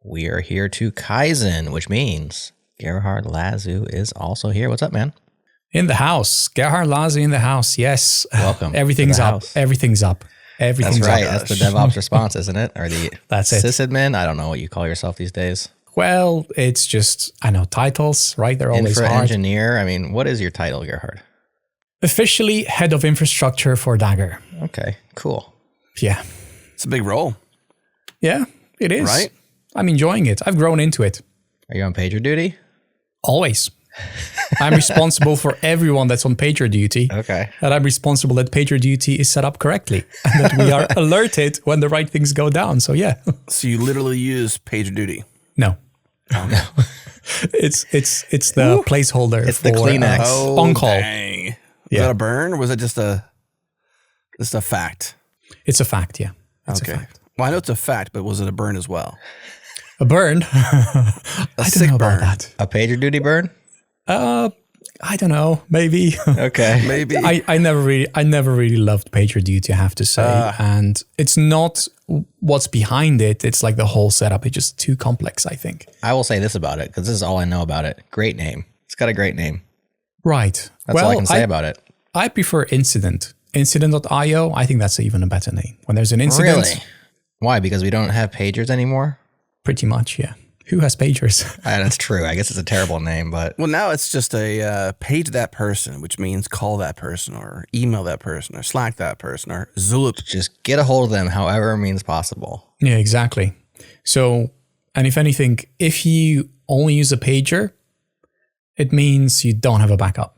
we are here to Kaizen, which means Gerhard Lazu is also here. What's up, man? In the house. Gerhard Lazu in the house. Yes. Welcome. Everything's up. House. Everything's up. Everything's That's right. up. That's the DevOps response, isn't it? Or the That's it. sysadmin? I don't know what you call yourself these days. Well, it's just, I know, titles, right? They're always hard. Engineer. I mean, what is your title, Gerhard? Officially head of infrastructure for Dagger. Okay, cool. Yeah. It's a big role. Yeah, it is. Right? I'm enjoying it. I've grown into it. Are you on pager duty? Always. I'm responsible for everyone that's on pager duty. Okay. And I'm responsible that pager duty is set up correctly and that we are alerted when the right things go down. So yeah. So you literally use pager duty. No. Oh, no. It's the placeholder. It's for, the Kleenex. On call. Dang. Was Yeah. that a burn or was it just a fact? It's a fact, yeah. It's okay. a fact. Well, I know it's a fact, but was it a burn as well? A burn? I don't sick know burn. about that. A pager duty burn? I don't know. Maybe. Okay. Maybe. I never really loved pager duty, I have to say. And it's not what's behind it. It's like the whole setup. It's just too complex, I think. I will say this about it, because this is all I know about it. Great name. It's got a great name. Right. That's all I can say about it. I prefer Incident. Incident.io, I think that's even a better name. When there's an incident. Really? Why? Because we don't have pagers anymore? Pretty much, yeah. Who has pagers? That's true. I guess it's a terrible name, but Well, now it's just a page that person, which means call that person or email that person or Slack that person or Zulip. just get a hold of them however means possible. Yeah, exactly. So, and if anything, if you only use a pager, it means you don't have a backup.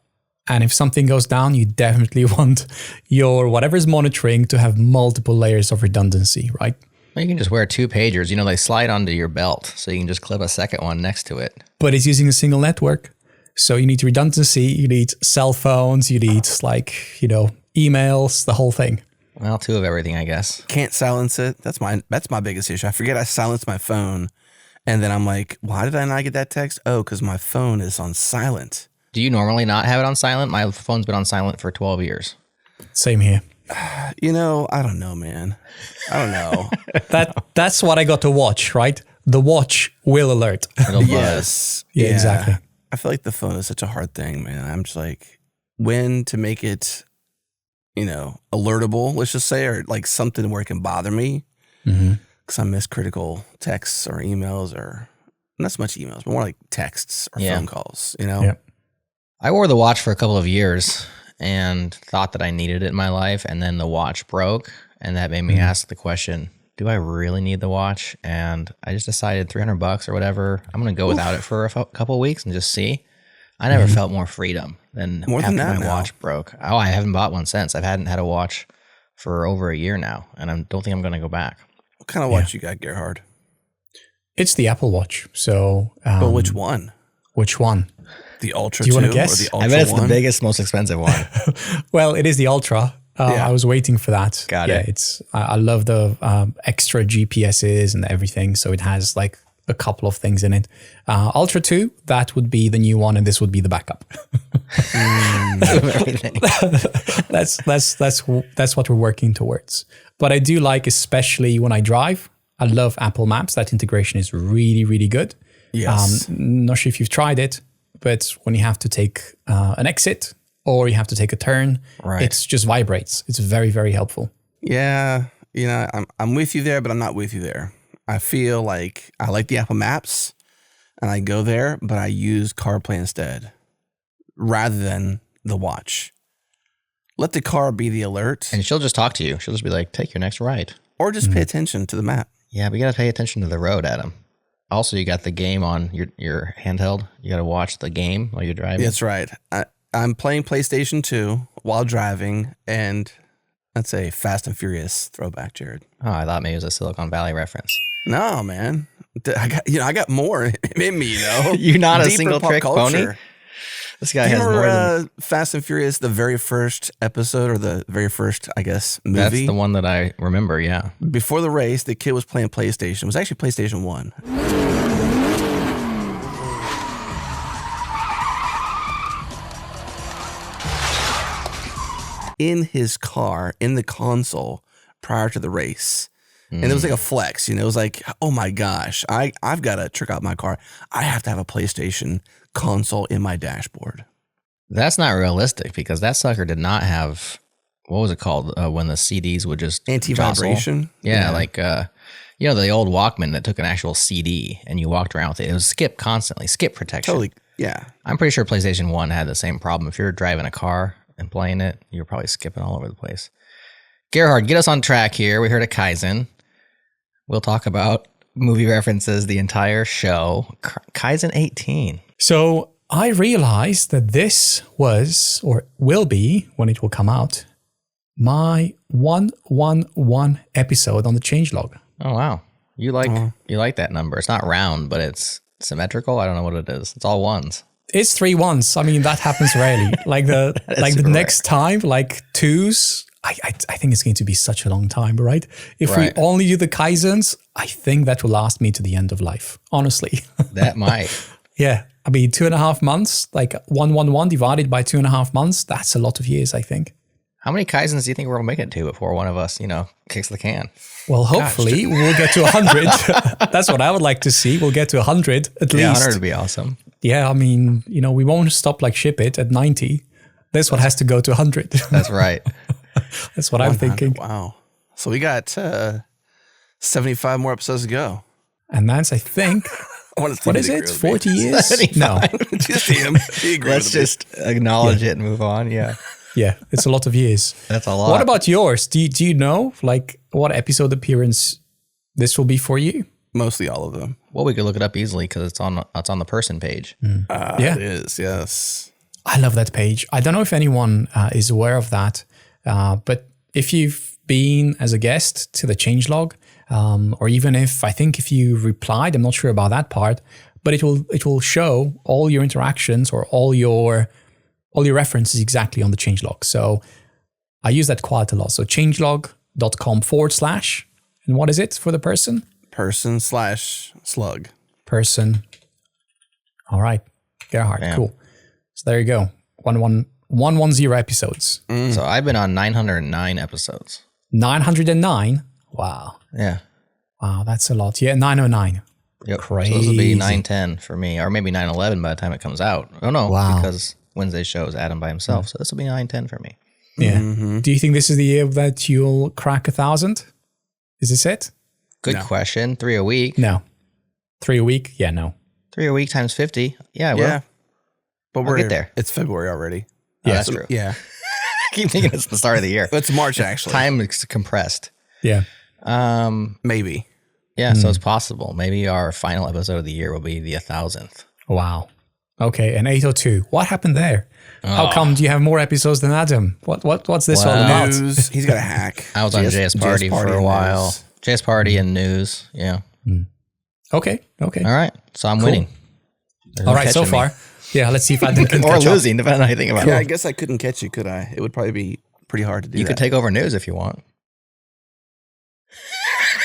And if something goes down, you definitely want your whatever's monitoring to have multiple layers of redundancy, right? Well, you can just wear two pagers. You know, they slide onto your belt, so you can just clip a second one next to it. But it's using a single network. So you need redundancy, you need cell phones, you need emails, the whole thing. Well, two of everything, I guess. Can't silence it. That's my biggest issue. I forget I silenced my phone. And then I'm like, why did I not get that text? Oh, because my phone is on silent. Do you normally not have it on silent? My phone's been on silent for 12 years. Same here. I don't know, man. I don't know. That's what I got to watch, right? The watch will alert. It'll buzz. Yes. Yeah, exactly. I feel like the phone is such a hard thing, man. I'm just like, when to make it, alertable, let's just say, or like something where it can bother me. Because I miss critical texts or emails or not so much emails, but more like texts or phone calls, Yeah. I wore the watch for a couple of years and thought that I needed it in my life, and then the watch broke, and that made me ask the question, do I really need the watch? And I just decided $300 or whatever, I'm going to go without it for a couple of weeks and just see. I never felt more freedom than after my watch broke. Oh, I haven't bought one since. I hadn't had a watch for over a year now, and I don't think I'm going to go back. What kind of watch you got, Gerhard? It's the Apple Watch. So, But which one? Which one? The Ultra 2? Do you wanna guess? Or the Ultra I bet it's 1? the biggest, most expensive one. Well, it is the Ultra. I was waiting for that. Got it. It's I love the extra GPSs and everything. So it has like a couple of things in it. Ultra 2, that would be the new one, and this would be the backup. Everything. That's what we're working towards. But I do like, especially when I drive, I love Apple Maps. That integration is really, really good. Yes. Not sure if you've tried it, but when you have to take an exit or you have to take a turn, it just vibrates. It's very, very helpful. Yeah. I'm with you there, but I'm not with you there. I feel like I like the Apple Maps and I go there, but I use CarPlay instead rather than the watch. Let the car be the alert. And she'll just talk to you. She'll just be like, take your next right. Or just pay attention to the map. Yeah, but you got to pay attention to the road, Adam. Also, you got the game on your handheld. You got to watch the game while you're driving. That's right. I'm playing PlayStation 2 while driving, and that's a Fast and Furious throwback, Jerod. Oh, I thought maybe it was a Silicon Valley reference. No, man. I got more in me, You're not a Deeper single pop trick culture. pony? This guy Do you has more remember than... Fast and Furious, the very first episode or the very first, I guess, movie? That's the one that I remember, yeah. Before the race, the kid was playing PlayStation. It was actually PlayStation 1. In his car, in the console, prior to the race, And it was like a flex, It was like, oh my gosh, I've got to trick out my car. I have to have a PlayStation console in my dashboard. That's not realistic because that sucker did not have, what was it called when the CDs would just Anti-vibration? jostle? Yeah, like, the old Walkman that took an actual CD and you walked around with it. It was skip constantly, skip protection. Totally, yeah. I'm pretty sure PlayStation 1 had the same problem. If you're driving a car and playing it, you're probably skipping all over the place. Gerhard, get us on track here. We heard of Kaizen. We'll talk about movie references the entire show. Kaizen 18. So I realized that this was, or will be, when it will come out, my 111 episode on the Changelog. Oh, wow. You like that number. It's not round, but it's symmetrical. I don't know what it is. It's all ones. It's 3 ones. I mean, that happens rarely. Like the next time, like 2s. I think it's going to be such a long time, right? If we only do the Kaizens, I think that will last me to the end of life, honestly. That might. Yeah. I mean, 2.5 months, like 111 divided by 2.5 months, that's a lot of years, I think. How many Kaizens do you think we'll make it to before one of us, kicks the can? Well, hopefully we'll get to 100. That's what I would like to see. We'll get to 100 at least. 100 would be awesome. Yeah, I mean, we won't stop like ship it at 90. This one has to go to 100. That's right. That's what I'm thinking. Wow. So we got 75 more episodes to go. And that's, I think, what is it? 40 years? 75. No. Let's just acknowledge it and move on. Yeah. Yeah, it's a lot of years. That's a lot. What about yours? Do you know, like, what episode appearance this will be for you? Mostly all of them. Well, we could look it up easily because it's on the person page. Yeah. It is, yes. I love that page. I don't know if anyone is aware of that, but if you've been as a guest to the Changelog, or even if you replied, I'm not sure about that part, but it will show all your interactions or all your references exactly on the Changelog. So I use that quite a lot. So changelog.com / and what is it for the person? Person/slug. Person. All right. Gerhard. Damn. Cool. So there you go. 110 episodes. So I've been on 909 episodes. 909. Wow. Yeah. Wow, that's a lot. Yeah, 909. Yep. Crazy. So this will be 910 for me, or maybe 911 by the time it comes out. Oh no, Wow. because Wednesday shows Adam by himself. So this will be 910 for me. Yeah. Do you think this is the year that you'll crack 1,000? Is this it? Good No. question. 3 a week. No. 3 a week? Yeah, no. 3 a week times 50. Yeah, I will. Yeah. But we're get there. It's February already. Oh, Yeah. that's true. Yeah. I keep thinking it's the start of the year. It's March, actually. Time is compressed. Yeah. Maybe. Yeah, so it's possible. Maybe our final episode of the year will be the 1,000th. Wow. Okay, and 802. What happened there? How come do you have more episodes than Adam? What's this all about? News. He's got a hack. I was on JS Party for a and while. news. JS Party and news. Yeah. Okay. All right. So I'm winning. There's All no right, so catching me. far. Yeah, let's see if Adam can Or catch up. losing, depending on how you think about Yeah, I it. guess I couldn't catch you, could I? It would probably be pretty hard to do You that. could take over news if you want.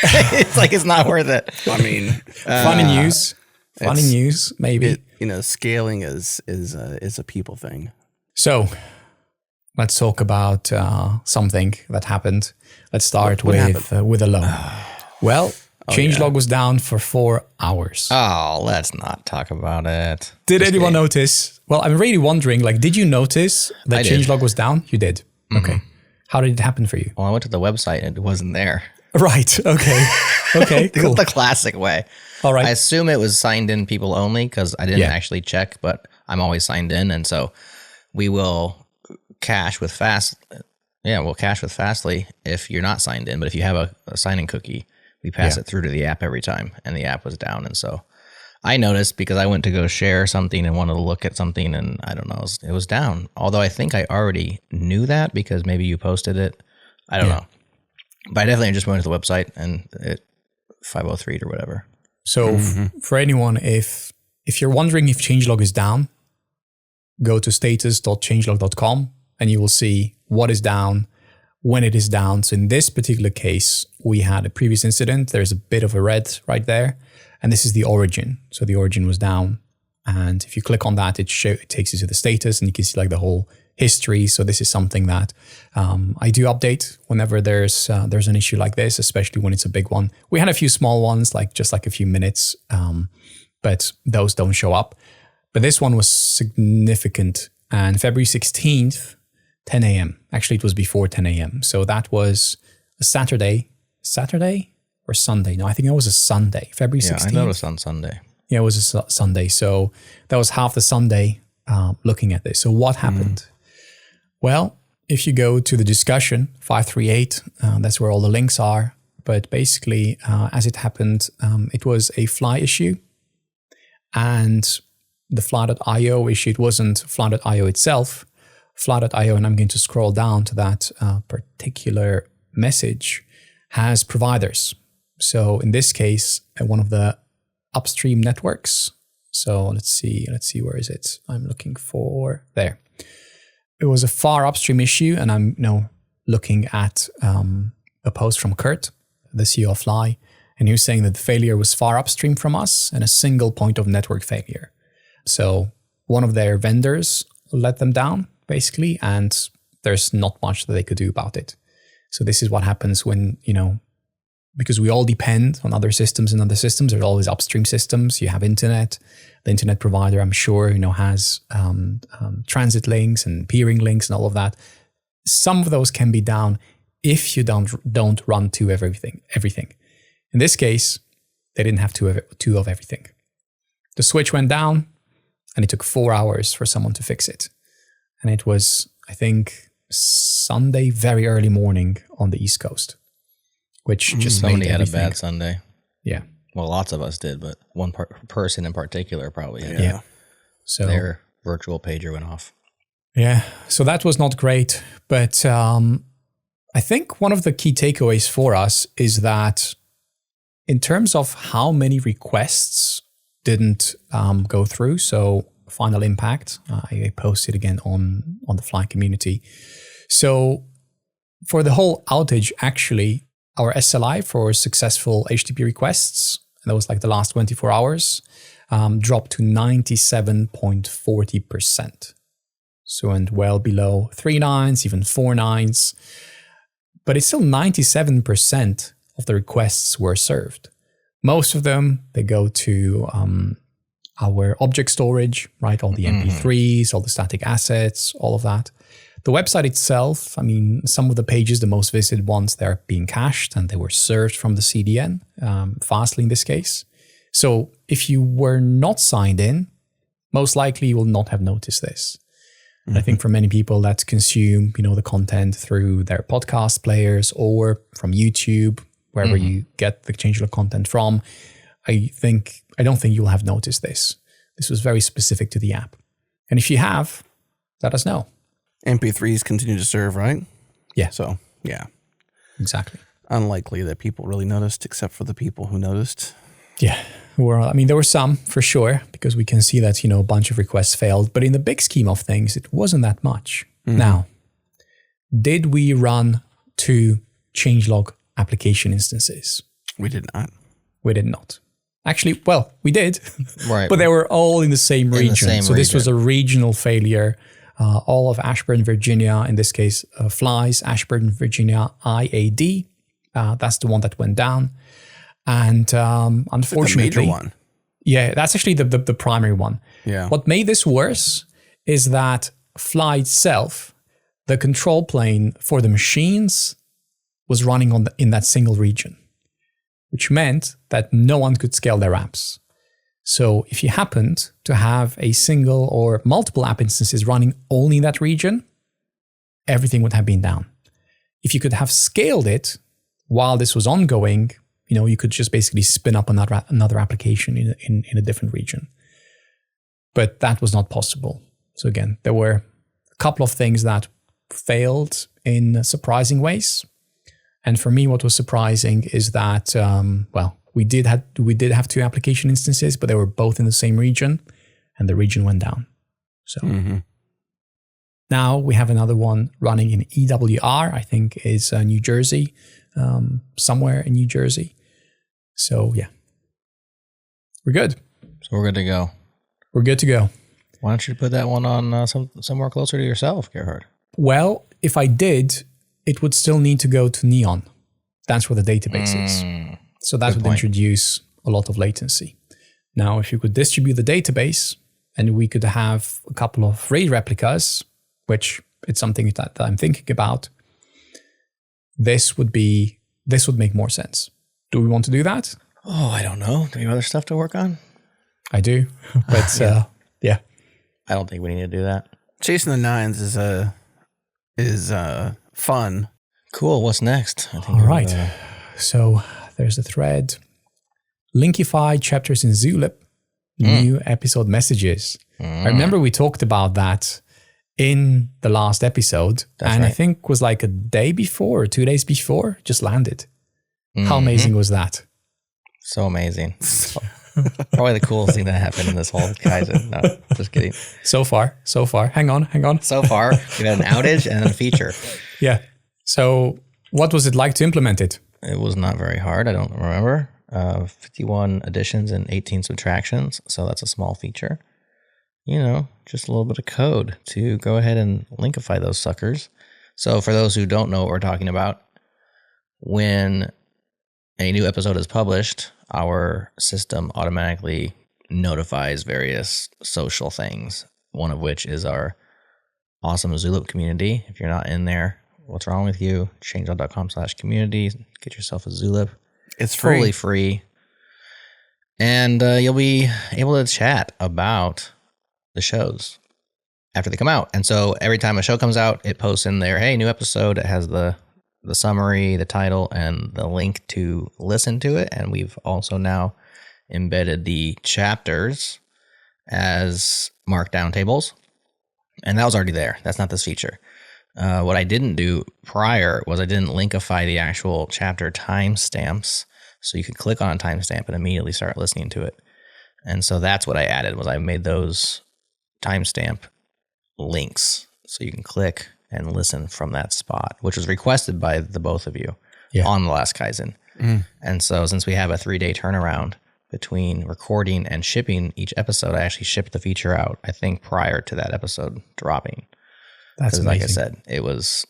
It's like it's not worth it. I mean, Funny news. Funny it's- news, maybe. scaling is a people thing. So let's talk about something that happened. Let's start What with a low. Well, Changelog was down for 4 hours. Oh, let's not talk about it. Did This anyone game. notice? Well, I'm really wondering, like, did you notice that I did. Changelog was down? You did. Okay. How did it happen for you? Well, I went to the website and it wasn't there. Right. Okay. Okay. Cool. The classic way. All right. I assume it was signed in people only because I didn't Yeah. actually check, but I'm always signed in. And so we will cache with we'll cache with Fastly if you're not signed in. But if you have a sign-in cookie, we pass it through to the app every time. And the app was down. And so I noticed because I went to go share something and wanted to look at something and I don't know, it was down. Although I think I already knew that because maybe you posted it. I don't know. But I definitely just went to the website and it 503 or whatever. So for anyone, if you're wondering if Changelog is down, go to status.changelog.com and you will see what is down, when it is down. So in this particular case, we had a previous incident. There's a bit of a red right there. And this is the origin. So the origin was down. And if you click on that, it takes you to the status and you can see like the whole history. So this is something that I do update whenever there's an issue like this, especially when it's a big one. We had a few small ones, like just like a few minutes, but those don't show up. But this one was significant. And February 16th, 10 a.m. Actually, it was before 10 a.m. So that was a Saturday or Sunday? No, I think it was a Sunday, February 16th. Yeah, I noticed on Sunday. Yeah, it was a Sunday. So that was half the Sunday looking at this. So what happened? Well, if you go to the discussion, 538, that's where all the links are. But basically, as it happened, it was a fly issue. And the fly.io issue, it wasn't fly.io itself. Fly.io, and I'm going to scroll down to that particular message, has providers. So in this case, one of the upstream networks. So let's see, where is it? I'm looking for there. It was a far upstream issue, and I'm looking at a post from Kurt, the CEO of Fly, and he was saying that the failure was far upstream from us and a single point of network failure. So one of their vendors let them down, basically, and there's not much that they could do about it. So this is what happens when, because we all depend on other systems and other systems. There's always upstream systems. You have internet. The internet provider, I'm sure, has transit links and peering links and all of that. Some of those can be down if you don't run two of everything. In this case, they didn't have two of everything. The switch went down, and it took 4 hours for someone to fix it. And it was, I think, Sunday, very early morning on the East Coast, which just somebody made had everything. a bad Sunday. Yeah. Well, lots of us did, but one person in particular probably had Yeah. So their virtual pager went off. Yeah. So that was not great. But I think one of the key takeaways for us is that in terms of how many requests didn't go through, so final impact, I posted again on the Fly community. So for the whole outage, actually, our SLI for successful HTTP requests, and that was like the last 24 hours, dropped to 97.40%. So, and well below 3 nines, even 4 nines. But it's still 97% of the requests were served. Most of them, they go to our object storage, right? All the MP3s, all the static assets, all of that. The website itself, I mean, some of the pages, the most visited ones, they're being cached and they were served from the CDN, Fastly in this case. So if you were not signed in, most likely you will not have noticed this. I think for many people that consume, the content through their podcast players or from YouTube, wherever you get the Changelog content from, I don't think you'll have noticed this. This was very specific to the app. And if you have, let us know. MP3s continue to serve, right? Yeah. So, yeah. Exactly. Unlikely that people really noticed, except for the people who noticed. Yeah. There were some for sure, because we can see that, a bunch of requests failed. But in the big scheme of things, it wasn't that much. Now, did we run 2 Changelog application instances? We did not. We did not. Actually, well, we did, Right? but they were all in the same region. So this was a regional failure. All of Ashburn, Virginia, in this case, Flies, Ashburn, Virginia, IAD. That's the one that went down. And unfortunately, the major one. Yeah, that's actually the primary one. Yeah. What made this worse is that Fly itself, the control plane for the machines, was running in that single region, which meant that no one could scale their apps. So if you happened to have a single or multiple app instances running only in that region, everything would have been down. If you could have scaled it while this was ongoing, you could just basically spin up another application in a different region. But that was not possible. So again, there were a couple of things that failed in surprising ways. And for me, what was surprising is that, we did have 2 application instances, but they were both in the same region, and the region went down. So now we have another one running in EWR, I think is New Jersey, somewhere in New Jersey. So yeah, we're good. So we're good to go. We're good to go. Why don't you put that one on somewhere closer to yourself, Gerhard? Well, if I did, it would still need to go to Neon. That's where the database is. So that would introduce a lot of latency. Now, if you could distribute the database and we could have a couple of RAID replicas, which it's something that I'm thinking about, this would make more sense. Do we want to do that? Oh, I don't know. Do you have other stuff to work on? I do, but yeah. I don't think we need to do that. Chasing the Nines is fun. Cool. What's next? All right. So there's a thread. Linkify chapters in Zulip. New episode messages. I remember we talked about that in the last episode. That's and right. I think it was like a day before or 2 days before, just landed. How amazing was that? So amazing. Probably the coolest thing that happened in this whole Kaizen. No, just kidding. So far. Hang on. So far, we had an outage and a feature. Yeah. So what was it like to implement it? It was not very hard. I don't remember. 51 additions and 18 subtractions. So that's a small feature. Just a little bit of code to go ahead and linkify those suckers. So for those who don't know what we're talking about, when a new episode is published, our system automatically notifies various social things, one of which is our awesome Zulip community. If you're not in there, what's wrong with you? Changelog.com/community. Get yourself a Zulip. It's free. Totally free. And you'll be able to chat about the shows after they come out. And so every time a show comes out, it posts in there, hey, new episode. It has the summary, the title, and the link to listen to it. And we've also now embedded the chapters as markdown tables. And that was already there. That's not this feature. What I didn't do prior was I didn't linkify the actual chapter timestamps. So you could click on a timestamp and immediately start listening to it. And so that's what I added, was I made those timestamp links. So you can click and listen from that spot, which was requested by the both of you on the last Kaizen. And so since we have a 3-day turnaround between recording and shipping each episode, I actually shipped the feature out, I think, prior to that episode dropping. That's amazing. Like I said, it was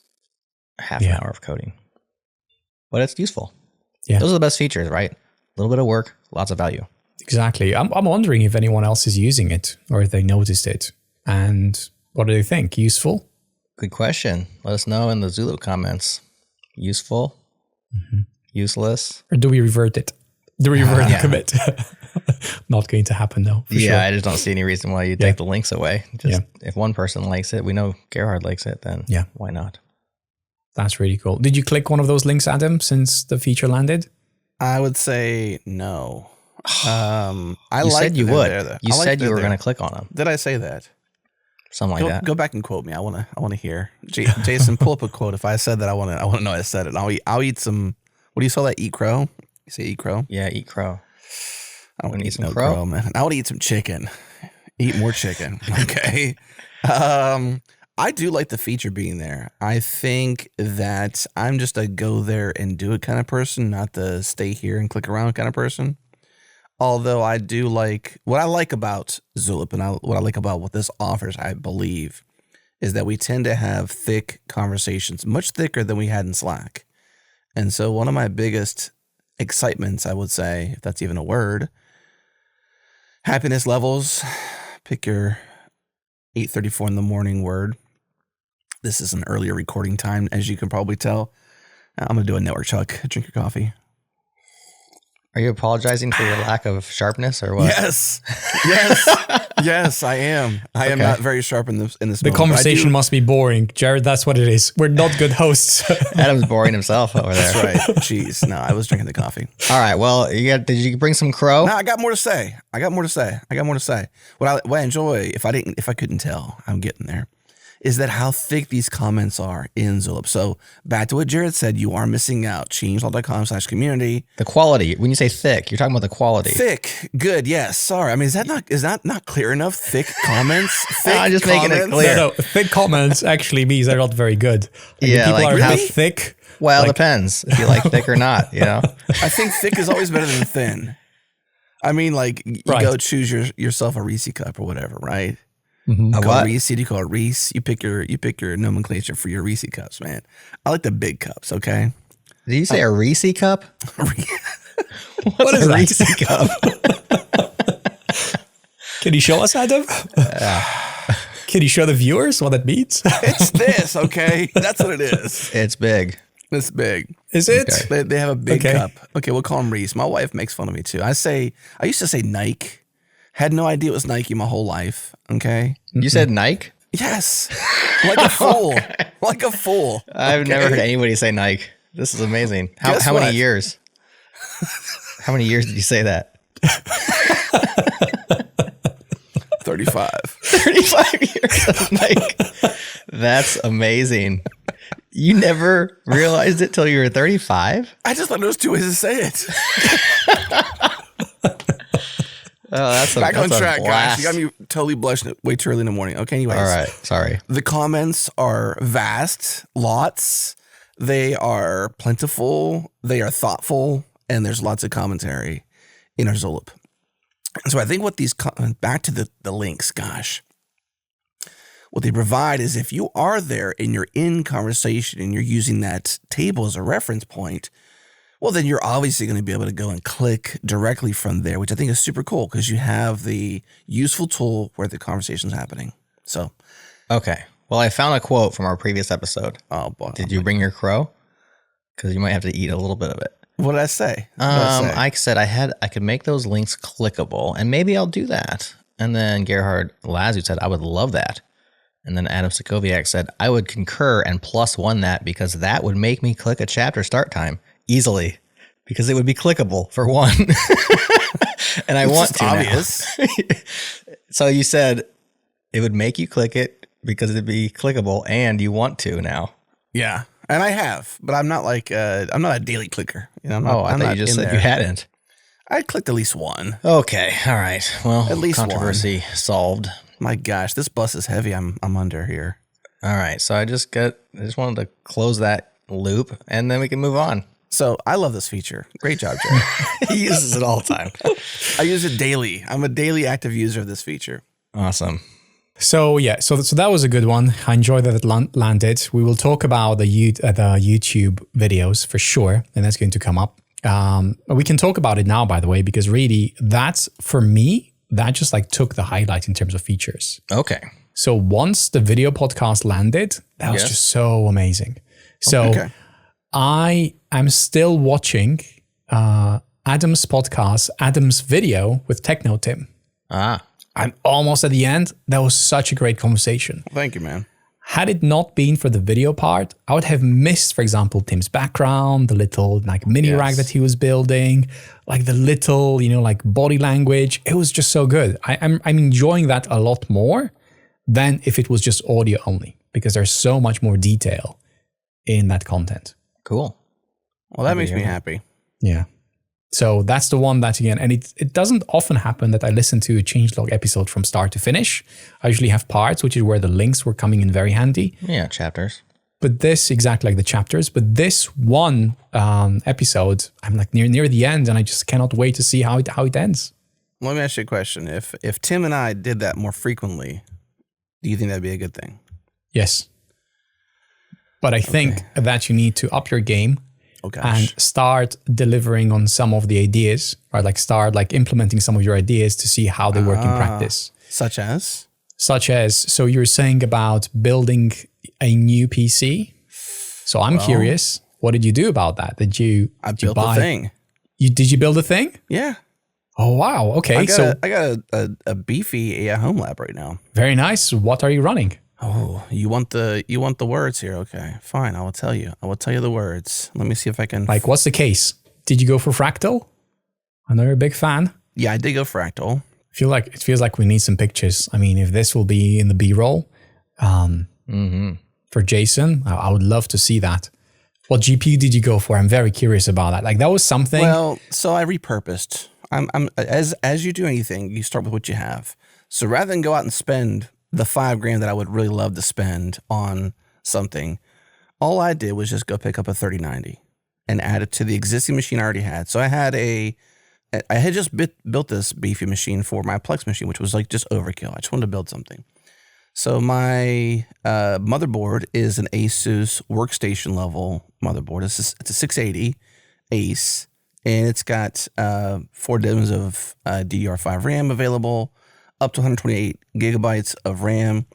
half an hour of coding. But it's useful. Yeah. Those are the best features, right? A little bit of work, lots of value. Exactly. I'm wondering if anyone else is using it or if they noticed it. And what do they think? Useful? Good question. Let us know in the Zulip comments. Useful? Useless? Or do we revert it? Do we revert the commit? Not going to happen though. Sure. I just don't see any reason why you take the links away. Just if one person likes it, we know Gerhard likes it, then why not? That's really cool. Did you click one of those links, Adam, since the feature landed? I would say no. You said you would. You said you were going to click on them. Did I say that? Something like that. Go back and quote me. I want to hear. Jason, pull up a quote. If I said that, I want to know I said it. I'll eat some. What do you call that? Eat crow? You say eat crow? Yeah, eat crow. I don't want to eat some crow, man. I want to eat some chicken. Eat more chicken. Okay. I do like the feature being there. I think that I'm just a go there and do it kind of person, not the stay here and click around kind of person. Although I do like, what I like about Zulip and what I like about what this offers, I believe, is that we tend to have thick conversations, much thicker than we had in Slack. And so one of my biggest excitements, I would say, if that's even a word, happiness levels, pick your 8:34 in the morning word. This is an earlier recording time, as you can probably tell. I'm going to do a network chuck. Drink your coffee. Are you apologizing for your lack of sharpness or what? Yes. Yes, I am. I am not very sharp in this The conversation must be boring. Jerod, that's what it is. We're not good hosts. Adam's boring himself over there. That's right. Jeez. No, I was drinking the coffee. All right. Well, did you bring some crow? No, I got more to say. What I enjoy, if I couldn't tell, I'm getting there, is that how thick these comments are in Zulip. So back to what Jerod said, you are missing out. Changelog.com/community. The quality. When you say thick, you're talking about the quality. Thick. Good. Yes. Sorry. I mean, is that not clear enough? Thick comments? Thick I'm just making it clear. No, thick comments actually means they're not very good. Yeah, people like are really? thick. Well, it depends if you like thick or not, I think thick is always better than thin. I mean, like, you go choose yourself a Reese cup or whatever, right? Mm-hmm. A Call what? Reese. You call it Reese. You pick your nomenclature for your Reese cups, man. I like the big cups. Okay. Did you say a Reese cup? What is a that? Reese cup? Can you show us, Adam? Can you show the viewers what it means? It's this, okay? That's what it is. It's big. It's big. Is it? Okay. They have a big Okay. cup. Okay, we'll call him Reese. My wife makes fun of me too. I used to say Nike. Had no idea it was Nike my whole life. Okay. You said Nike? Yes. Like a fool. Like a fool. I've never heard anybody say Nike. This is amazing. How Guess how what? many years? How many years did you say that? 35. 35 years of Nike. That's amazing. You never realized it till you were 35? I just thought there was two ways to say it. Oh, that's Back on track, guys. blast. You got me totally blushing way too early in the morning. Okay, anyways. All right, sorry. The comments are vast, lots. They are plentiful. They are thoughtful, and there's lots of commentary in our Zulip. And so I think what these back to the links, gosh, what they provide is if you are there and you're in conversation and you're using that table as a reference point, well, then you're obviously going to be able to go and click directly from there, which I think is super cool because you have the useful tool where the conversation's happening. So, Okay. Well, I found a quote from our previous episode. oh boy, Did you bring your crow? Because you might have to eat a little bit of it. what did I say? What did I say? I said I could make those links clickable, and maybe I'll do that. And then Gerhard Lazu said I would love that. And then Adam Sokoviak said I would concur and +1 that because that would make me click a chapter start time easily because it would be clickable for one. And I want just to obvious. now. So you said it would make you click it because it'd be clickable and you want to now. Yeah, and I have, but I'm not like I'm not a daily clicker. You know, I'm not, Oh, I I'm thought not you just in said there. you hadn't. I clicked at least one. Okay, all right. Well, At least controversy solved. My gosh, this bus is heavy. I'm under here. All right, so I just wanted to close that loop, and then we can move on. So I love this feature. Great job, Jerod. He uses it all the time. I use it daily. I'm a daily active user of this feature. Awesome. So yeah, so that was a good one. I enjoyed that it landed. We will talk about the YouTube videos for sure, and that's going to come up. We can talk about it now, by the way, because really, that's for me. That just like took the highlight in terms of features. Okay. So once the video podcast landed, that was Yes. just so amazing. So Okay. I am still watching Adam's podcast, Adam's video with Techno Tim. Ah, I'm almost at the end. That was such a great conversation. Thank you, man. Had it not been for the video part, I would have missed, for example, Tim's background, the little like mini rack that he was building, like the little, like body language. It was just so good. I'm enjoying that a lot more than if it was just audio only, because there's so much more detail in that content. cool. Well, that makes me happy. Yeah. So that's the one that, again, and it doesn't often happen that I listen to a changelog episode from start to finish. I usually have parts, which is where the links were coming in very handy. Yeah, chapters. But this, exactly like the chapters, but this one episode, I'm like near the end, and I just cannot wait to see how it ends. Let me ask you a question. If Tim and I did that more frequently, do you think that'd be a good thing? Yes. But I think that you need to up your game Oh gosh. and start delivering on some of the ideas, right? Like start like implementing some of your ideas to see how they work in practice. Such as? Such as, so you're saying about building a new PC. So I'm curious, what did you do about that? Did you built a thing. Did you build a thing? Yeah. Oh, wow. Okay. I So got a beefy AI home lab right now. very nice. What are you running? Oh, you want the words here? Okay, fine. I will tell you. I will tell you the words. Let me see if I can. Like, what's the case? Did you go for Fractal? I know you're a big fan. Yeah, I did go fractal. It feels like we need some pictures. I mean, if this will be in the B-roll for Jason, I would love to see that. What GPU did you go for? I'm very curious about that. Like that was something. Well, so I repurposed. I'm as you do anything, you start with what you have. So rather than go out and spend the $5,000 that I would really love to spend on something, all I did was just go pick up a 3090 and add it to the existing machine I already had. So I had just built this beefy machine for my Plex machine, which was like just overkill. I just wanted to build something. So my motherboard is an Asus workstation level motherboard. It's a 680 Ace, and it's got 4 DIMMs of DDR5 RAM available, up to 128 gigabytes of RAM.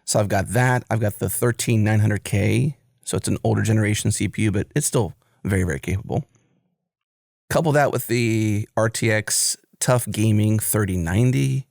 So I've got that. I've got the 13900K. So it's an older generation CPU, but it's still very, very capable. Couple that with the RTX Tough Gaming 3090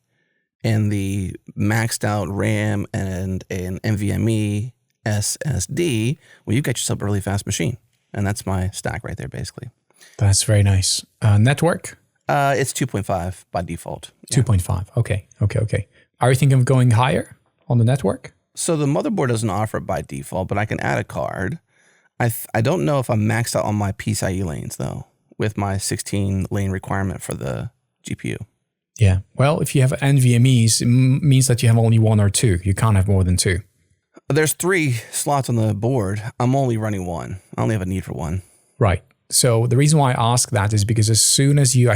and the maxed out RAM and an NVMe SSD. Well, you've got yourself a really fast machine. And that's my stack right there, basically. That's very nice. Network? It's 2.5 by default. Yeah. 2.5. Okay. Are you thinking of going higher on the network? So the motherboard doesn't offer it by default, but I can add a card. I don't know if I'm maxed out on my PCIe lanes, though, with my 16 lane requirement for the GPU. Yeah. Well, if you have NVMEs, it means that you have only 1 or 2. You can't have more than 2. There's 3 slots on the board. I'm only running 1. I only have a need for 1. Right. So the reason why I ask that is because as soon as you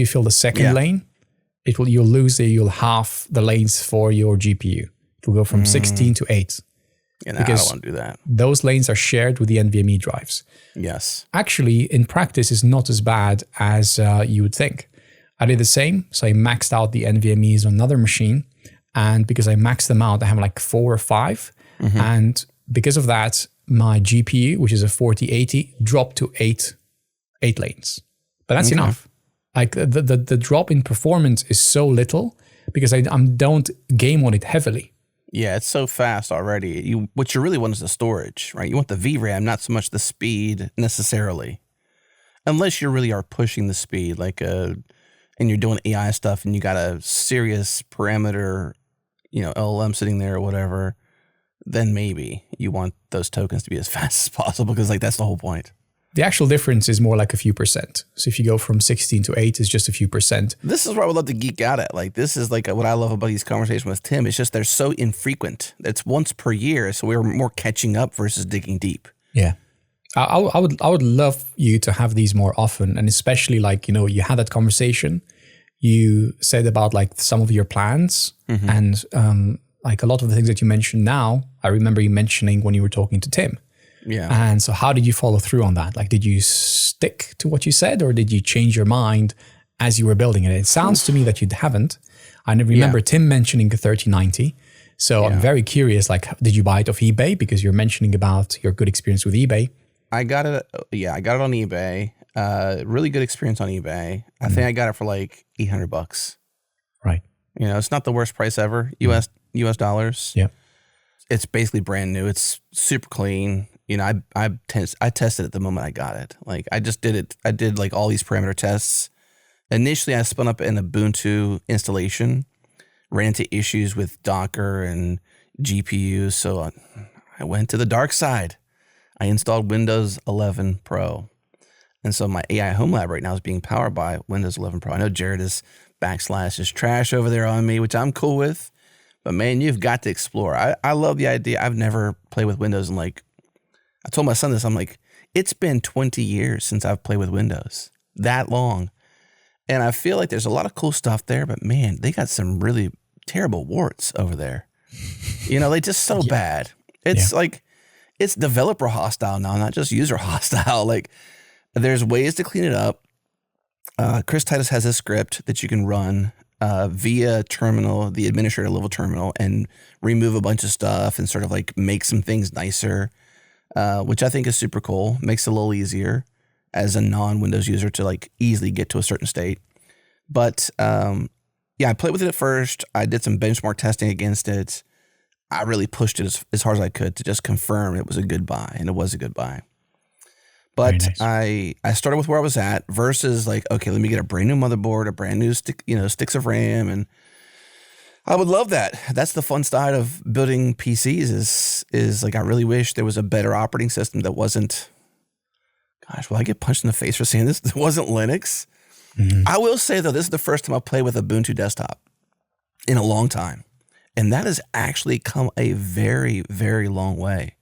fill the second lane, you'll halve the lanes for your GPU. It will go from 16 to 8. And I don't want to do that. Those lanes are shared with the NVMe drives. Yes. Actually, in practice, it's not as bad as you would think. I did the same. So I maxed out the NVMEs on another machine. And because I maxed them out, I have like 4 or 5. Mm-hmm. And because of that, my GPU, which is a 4080, dropped to 8 lanes. But that's enough. Like the drop in performance is so little because I don't game on it heavily. Yeah, it's so fast already. What you really want is the storage, right? You want the VRAM, not so much the speed necessarily. Unless you really are pushing the speed, and you're doing AI stuff and you got a serious parameter, LLM sitting there or whatever, then maybe you want those tokens to be as fast as possible because that's the whole point. The actual difference is more like a few percent. So if you go from 16 to 8, it's just a few percent. This is where I would love to geek out at. This is what I love about these conversations with Tim. It's just they're so infrequent. It's once per year, so we're more catching up versus digging deep. Yeah. I would love you to have these more often. And especially you had that conversation. You said about some of your plans and a lot of the things that you mentioned now, I remember you mentioning when you were talking to Tim. Yeah. And so how did you follow through on that? Did you stick to what you said or did you change your mind as you were building it? It sounds to me that you haven't. I remember Tim mentioning the 3090. So I'm very curious, did you buy it off eBay? Because you're mentioning about your good experience with eBay. I got it on eBay. Really good experience on eBay. I think I got it for $800. Right. It's not the worst price ever. US dollars. Yeah. It's basically brand new. It's super clean. I tested it the moment I got it. I just did it. I did all these parameter tests. Initially, I spun up an Ubuntu installation, ran into issues with Docker and GPU. So I went to the dark side. I installed Windows 11 Pro. And so my AI home lab right now is being powered by Windows 11 Pro. I know Jerod is / trash over there on me, which I'm cool with. But man, you've got to explore. I love the idea. I've never played with Windows in I told my son this. I'm it's been 20 years since I've played with Windows. That long. And I feel like there's a lot of cool stuff there, but man, they got some really terrible warts over there. They just so bad. It's it's developer hostile now, not just user hostile. There's ways to clean it up. Chris Titus has a script that you can run via terminal, the administrator level terminal, and remove a bunch of stuff and sort of make some things nicer. Which I think is super cool. Makes it a little easier as a non-Windows user to easily get to a certain state. But I played with it at first. I did some benchmark testing against it. I really pushed it as hard as I could to just confirm it was a good buy, and it was a good buy. But nice. I started with where I was at versus okay, let me get a brand new motherboard, a brand new sticks of RAM, and I would love that. That's the fun side of building PCs is I really wish there was a better operating system that wasn't, gosh, will I get punched in the face for saying this? It wasn't Linux. Mm-hmm. I will say though, this is the first time I played with Ubuntu desktop in a long time. And that has actually come a very, very long way.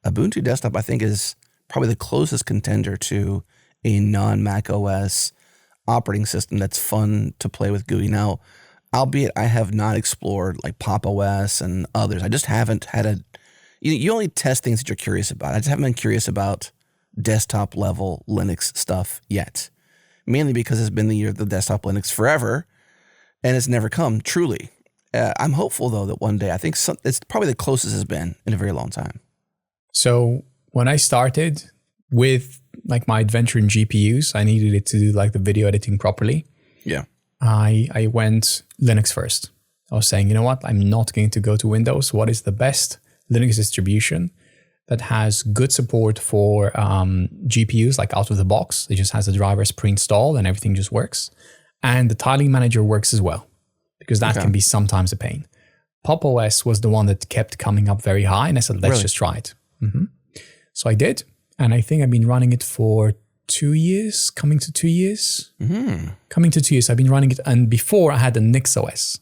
Ubuntu desktop, I think, is probably the closest contender to a non-Mac OS operating system that's fun to play with GUI. Now, albeit I have not explored like Pop! OS and others. I just haven't had a. You only test things that you're curious about. I just haven't been curious about desktop level Linux stuff yet, mainly because it's been the year of the desktop Linux forever, and it's never come truly. I'm hopeful though that one day, I think it's probably the closest it's been in a very long time. So when I started with like my adventure in GPUs, I needed it to do like the video editing properly. Yeah. I went Linux first. I was saying, you know what? I'm not going to go to Windows. What is the best Linux distribution that has good support for GPUs, like out of the box? It just has the drivers pre-installed and everything just works. And the tiling manager works as well, because that can be sometimes a pain. Pop! OS was the one that kept coming up very high, and I said, let's just try it. So I did, and I think I've been running it for 2 years, coming to 2 years. Coming to 2 years, I've been running it, and before I had a NixOS.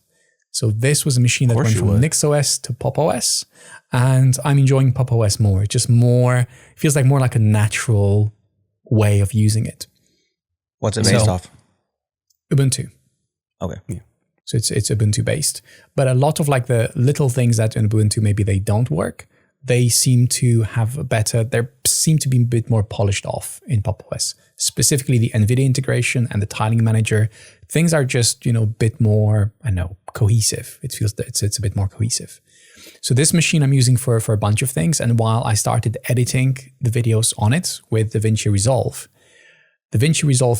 So this was a machine that went from NixOS to Pop! OS, and I'm enjoying Pop! OS more. Just more, feels like more like a natural way of using it. What's it based off? Ubuntu. Okay. Yeah. So it's Ubuntu based, but a lot of like the little things that in Ubuntu maybe they don't work, they seem to have a better, they seem to be a bit more polished off in Pop! OS. Specifically the NVIDIA integration and the tiling manager, things are just, a bit more, cohesive. It feels that it's a bit more cohesive. So this machine I'm using for a bunch of things, and while I started editing the videos on it with DaVinci Resolve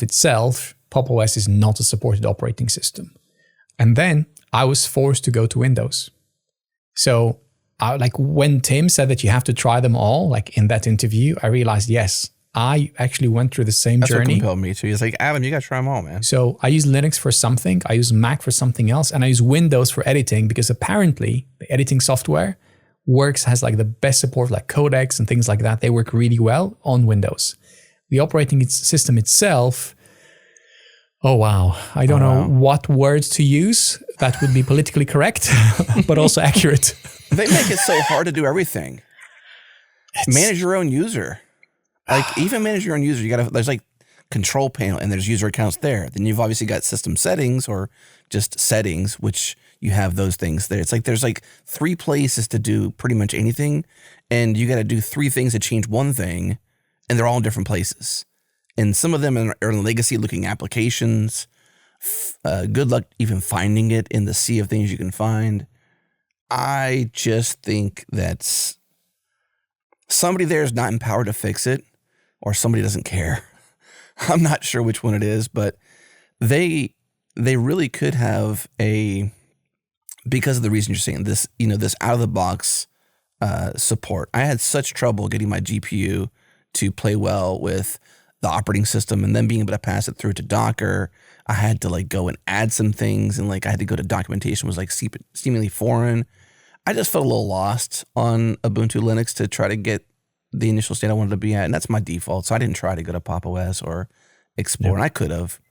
itself, Pop! OS is not a supported operating system. And then I was forced to go to Windows. So when Tim said that you have to try them all, like in that interview, I realized, yes, I actually went through the same journey. That's what compelled me to. He's like, Adam, you got to try them all, man. So I use Linux for something, I use Mac for something else, and I use Windows for editing, because apparently the editing software has like the best support, like codecs and things like that. They work really well on Windows. The operating system itself, oh, wow. I don't know what words to use that would be politically correct, but also accurate. They make it so hard to do everything. Manage your own user. Like, even manage your own user. There's like control panel and there's user accounts there. Then you've obviously got system settings or just settings, which you have those things there. It's like there's like 3 places to do pretty much anything. And you got to do 3 things to change one thing. And they're all in different places. And some of them are legacy-looking applications. Good luck even finding it in the sea of things you can find. I just think that somebody there is not empowered to fix it, or somebody doesn't care. I'm not sure which one it is, but they really could have because of the reason you're saying this, this out-of-the-box support. I had such trouble getting my GPU to play well with the operating system, and then being able to pass it through to Docker. I had to like go and add some things, and like I had to go to documentation, was like seemingly foreign. I just felt a little lost on Ubuntu Linux to try to get the initial state I wanted to be at, and that's my default. So I didn't try to go to Pop! OS or explore, and I could have,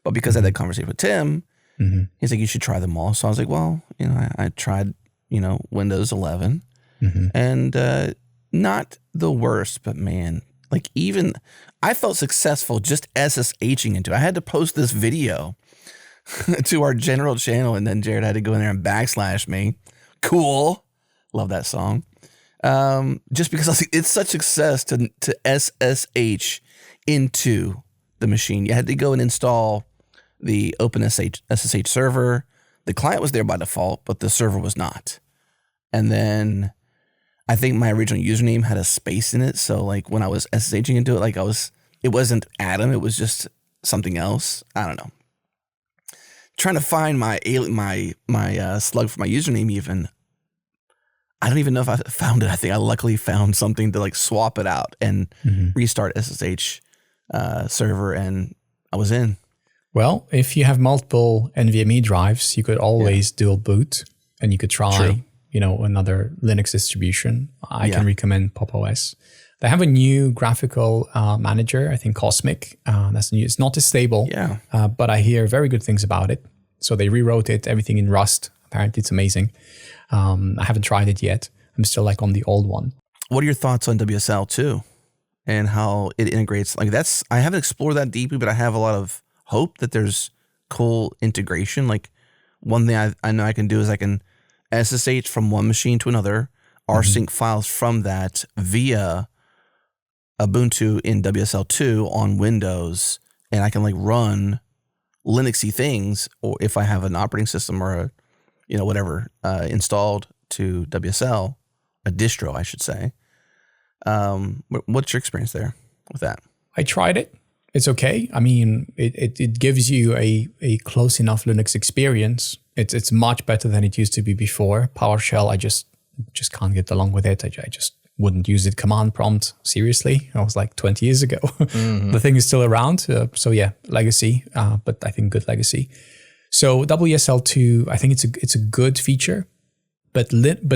but because I had that conversation with Tim, he's like, you should try them all. So I was like, well, I tried, Windows 11, and not the worst, but man. Like, even I felt successful just SSHing into it. I had to post this video to our general channel, and then Jerod had to go in there and backslash me. Cool. Love that song. Just because I was like, it's such success to SSH into the machine. You had to go and install the OpenSSH server. The client was there by default, but the server was not. And then I think my original username had a space in it. So like when I was SSHing into it, like it wasn't Adam, it was just something else. I don't know. Trying to find my slug for my username even. I don't even know if I found it. I think I luckily found something to like swap it out and restart SSH server, and I was in. Well, if you have multiple NVMe drives, you could always dual boot, and you could try, another Linux distribution. I can recommend Pop! OS. They have a new graphical manager, I think Cosmic. That's new. It's not as stable, but I hear very good things about it. So they rewrote it, everything in Rust. Apparently, it's amazing. I haven't tried it yet. I'm still like on the old one. What are your thoughts on WSL 2 and how it integrates? Like I haven't explored that deeply, but I have a lot of hope that there's cool integration. Like, One thing I know I can do is I can SSH from one machine to another, rsync files from that via Ubuntu in WSL2 on Windows, and I can like run Linuxy things, or if I have an operating system or whatever installed to WSL, a distro, I should say. What's your experience there with that? I tried it. It's okay. I mean, it gives you a close enough Linux experience. It's much better than it used to be before. PowerShell, I just can't get along with it. I just wouldn't use it command prompt. Seriously, that was like 20 years ago. The thing is still around. So yeah, legacy, but I think good legacy. So WSL2, I think it's a good feature, but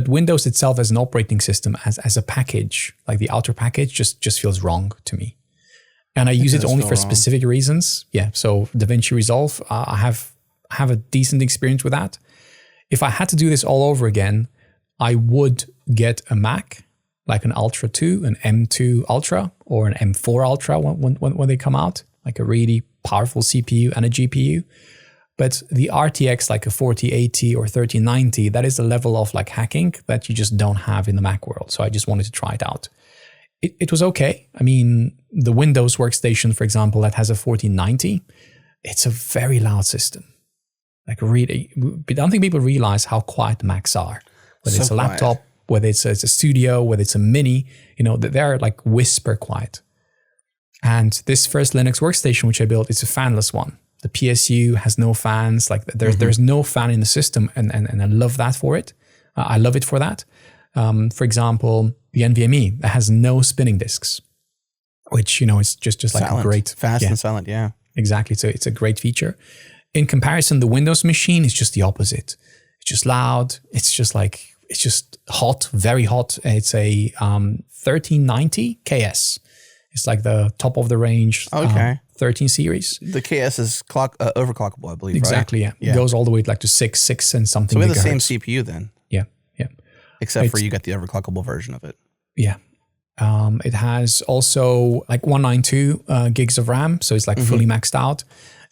Windows itself as an operating system, as a package, like the outer package, just feels wrong to me. And I use it only for specific reasons. Yeah. So DaVinci Resolve, I have a decent experience with that. If I had to do this all over again, I would get a Mac, like an Ultra 2, an M2 Ultra, or an M4 Ultra when they come out, like a really powerful CPU and a GPU. But the RTX, like a 4080 or 3090, that is the level of like hacking that you just don't have in the Mac world. So I just wanted to try it out. It was okay. I mean, the Windows workstation, for example, that has a 4090, it's a very loud system. Like really, I don't think people realize how quiet Macs are. Whether it's a laptop, whether it's a studio, whether it's a mini, they're like whisper quiet. And this first Linux workstation, which I built, it's a fanless one. The PSU has no fans. Like there's no fan in the system, and I love that for it. I love it for that. For example, the NVMe that has no spinning disks, which is just like silent, a great fast and silent. Yeah, exactly. So it's a great feature. In comparison, the Windows machine is just the opposite. It's just loud. It's just hot, very hot. It's a 1390 KS. It's like the top of the range. Okay. 13 series. The KS is overclockable, I believe. Exactly. Right? Yeah. It goes all the way like to 6 and something. So we have the gigahertz. same CPU then. Yeah. Except for you got the overclockable version of it. Yeah. It has also like 192 gigs of RAM. So it's like fully maxed out.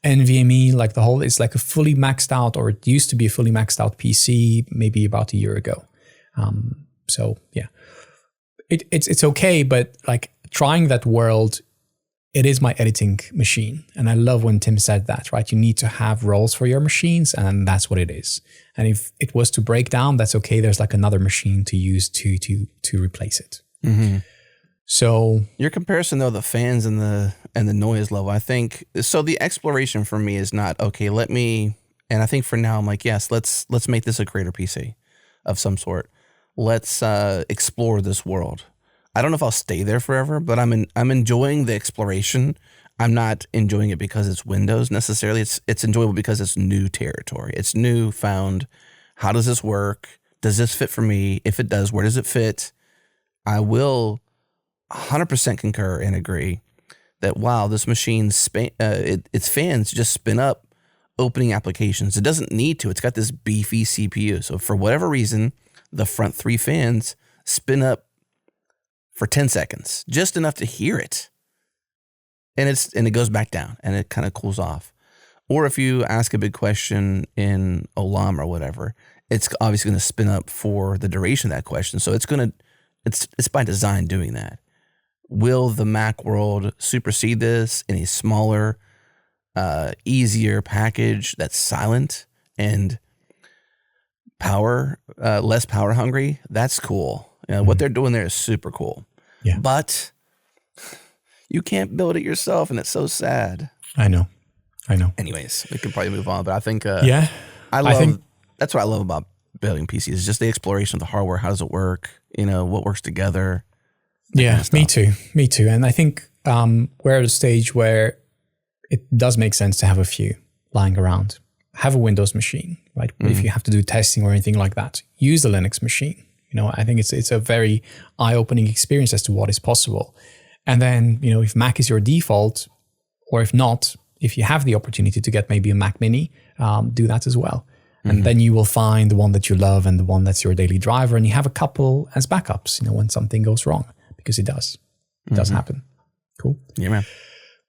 NVMe, like it's like a fully maxed out, or it used to be a fully maxed out PC maybe about a year ago. So yeah, it's okay. But like trying that world, it is my editing machine. And I love when Tim said that, right? You need to have roles for your machines, and that's what it is. And if it was to break down, that's okay. There's like another machine to use to replace it. So your comparison though, the fans and the noise level, I think so. The exploration for me is not okay. And I think for now I'm like, yes, let's make this a creator PC of some sort. Let's explore this world. I don't know if I'll stay there forever, but I'm enjoying the exploration. I'm not enjoying it because it's Windows necessarily. It's enjoyable because it's new territory. It's new found. How does this work? Does this fit for me? If it does, where does it fit? I will 100% concur and agree that, wow, this machine, its fans just spin up opening applications. It doesn't need to. It's got this beefy CPU. So for whatever reason, the front 3 fans spin up for 10 seconds, just enough to hear it. And it goes back down and it kind of cools off. Or if you ask a big question in Olam or whatever, it's obviously going to spin up for the duration of that question. So it's by design doing that. Will the Mac world supersede this in a smaller, easier package that's silent and less power hungry? That's cool. What they're doing there is super cool. Yeah. But you can't build it yourself, and it's so sad. I know. Anyways, we can probably move on, but I think that's what I love about building PCs is just the exploration of the hardware. How does it work? What works together? Yeah, me too. And I think we're at a stage where it does make sense to have a few lying around. Have a Windows machine, right? If you have to do testing or anything like that, use the Linux machine. I think it's a very eye-opening experience as to what is possible. And then, if Mac is your default, or if not, if you have the opportunity to get maybe a Mac Mini, do that as well. And then you will find the one that you love and the one that's your daily driver, and you have a couple as backups, when something goes wrong, because it does. It does happen. Cool. Yeah, man.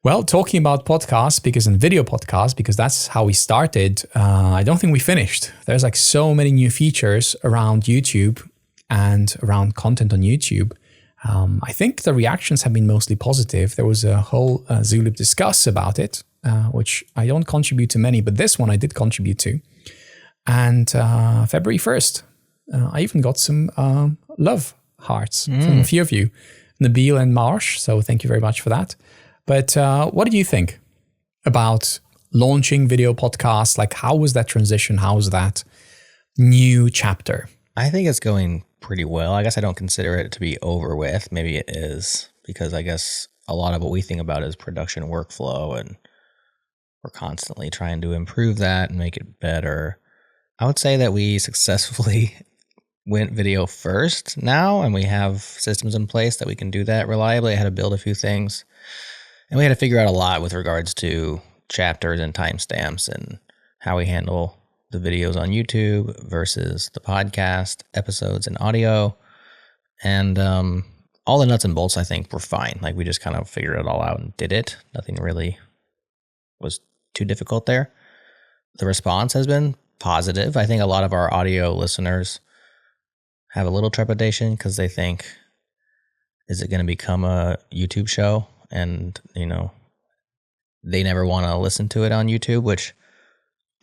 Well, talking about podcasts, because in video podcasts, because that's how we started, I don't think we finished. There's like so many new features around YouTube and around content on YouTube. I think the reactions have been mostly positive. There was a whole Zulip discuss about it, which I don't contribute to many, but this one I did contribute to. And February 1st, I even got some love hearts from a few of you, Nabeel and Marsh. So thank you very much for that. But what do you think about launching video podcasts? Like, how was that transition? How was that new chapter? I think it's going pretty well. I guess I don't consider it to be over with. Maybe it is, because I guess a lot of what we think about is production workflow, and we're constantly trying to improve that and make it better. I would say that we successfully went video first now, and we have systems in place that we can do that reliably. I had to build a few things. And we had to figure out a lot with regards to chapters and timestamps and how we handle the videos on YouTube versus the podcast episodes and audio. And all the nuts and bolts, I think, were fine. Like, we just kind of figured it all out and did it. Nothing really was too difficult there. The response has been positive. I think a lot of our audio listeners have a little trepidation because they think, is it going to become a YouTube show? And, you know, they never want to listen to it on YouTube, which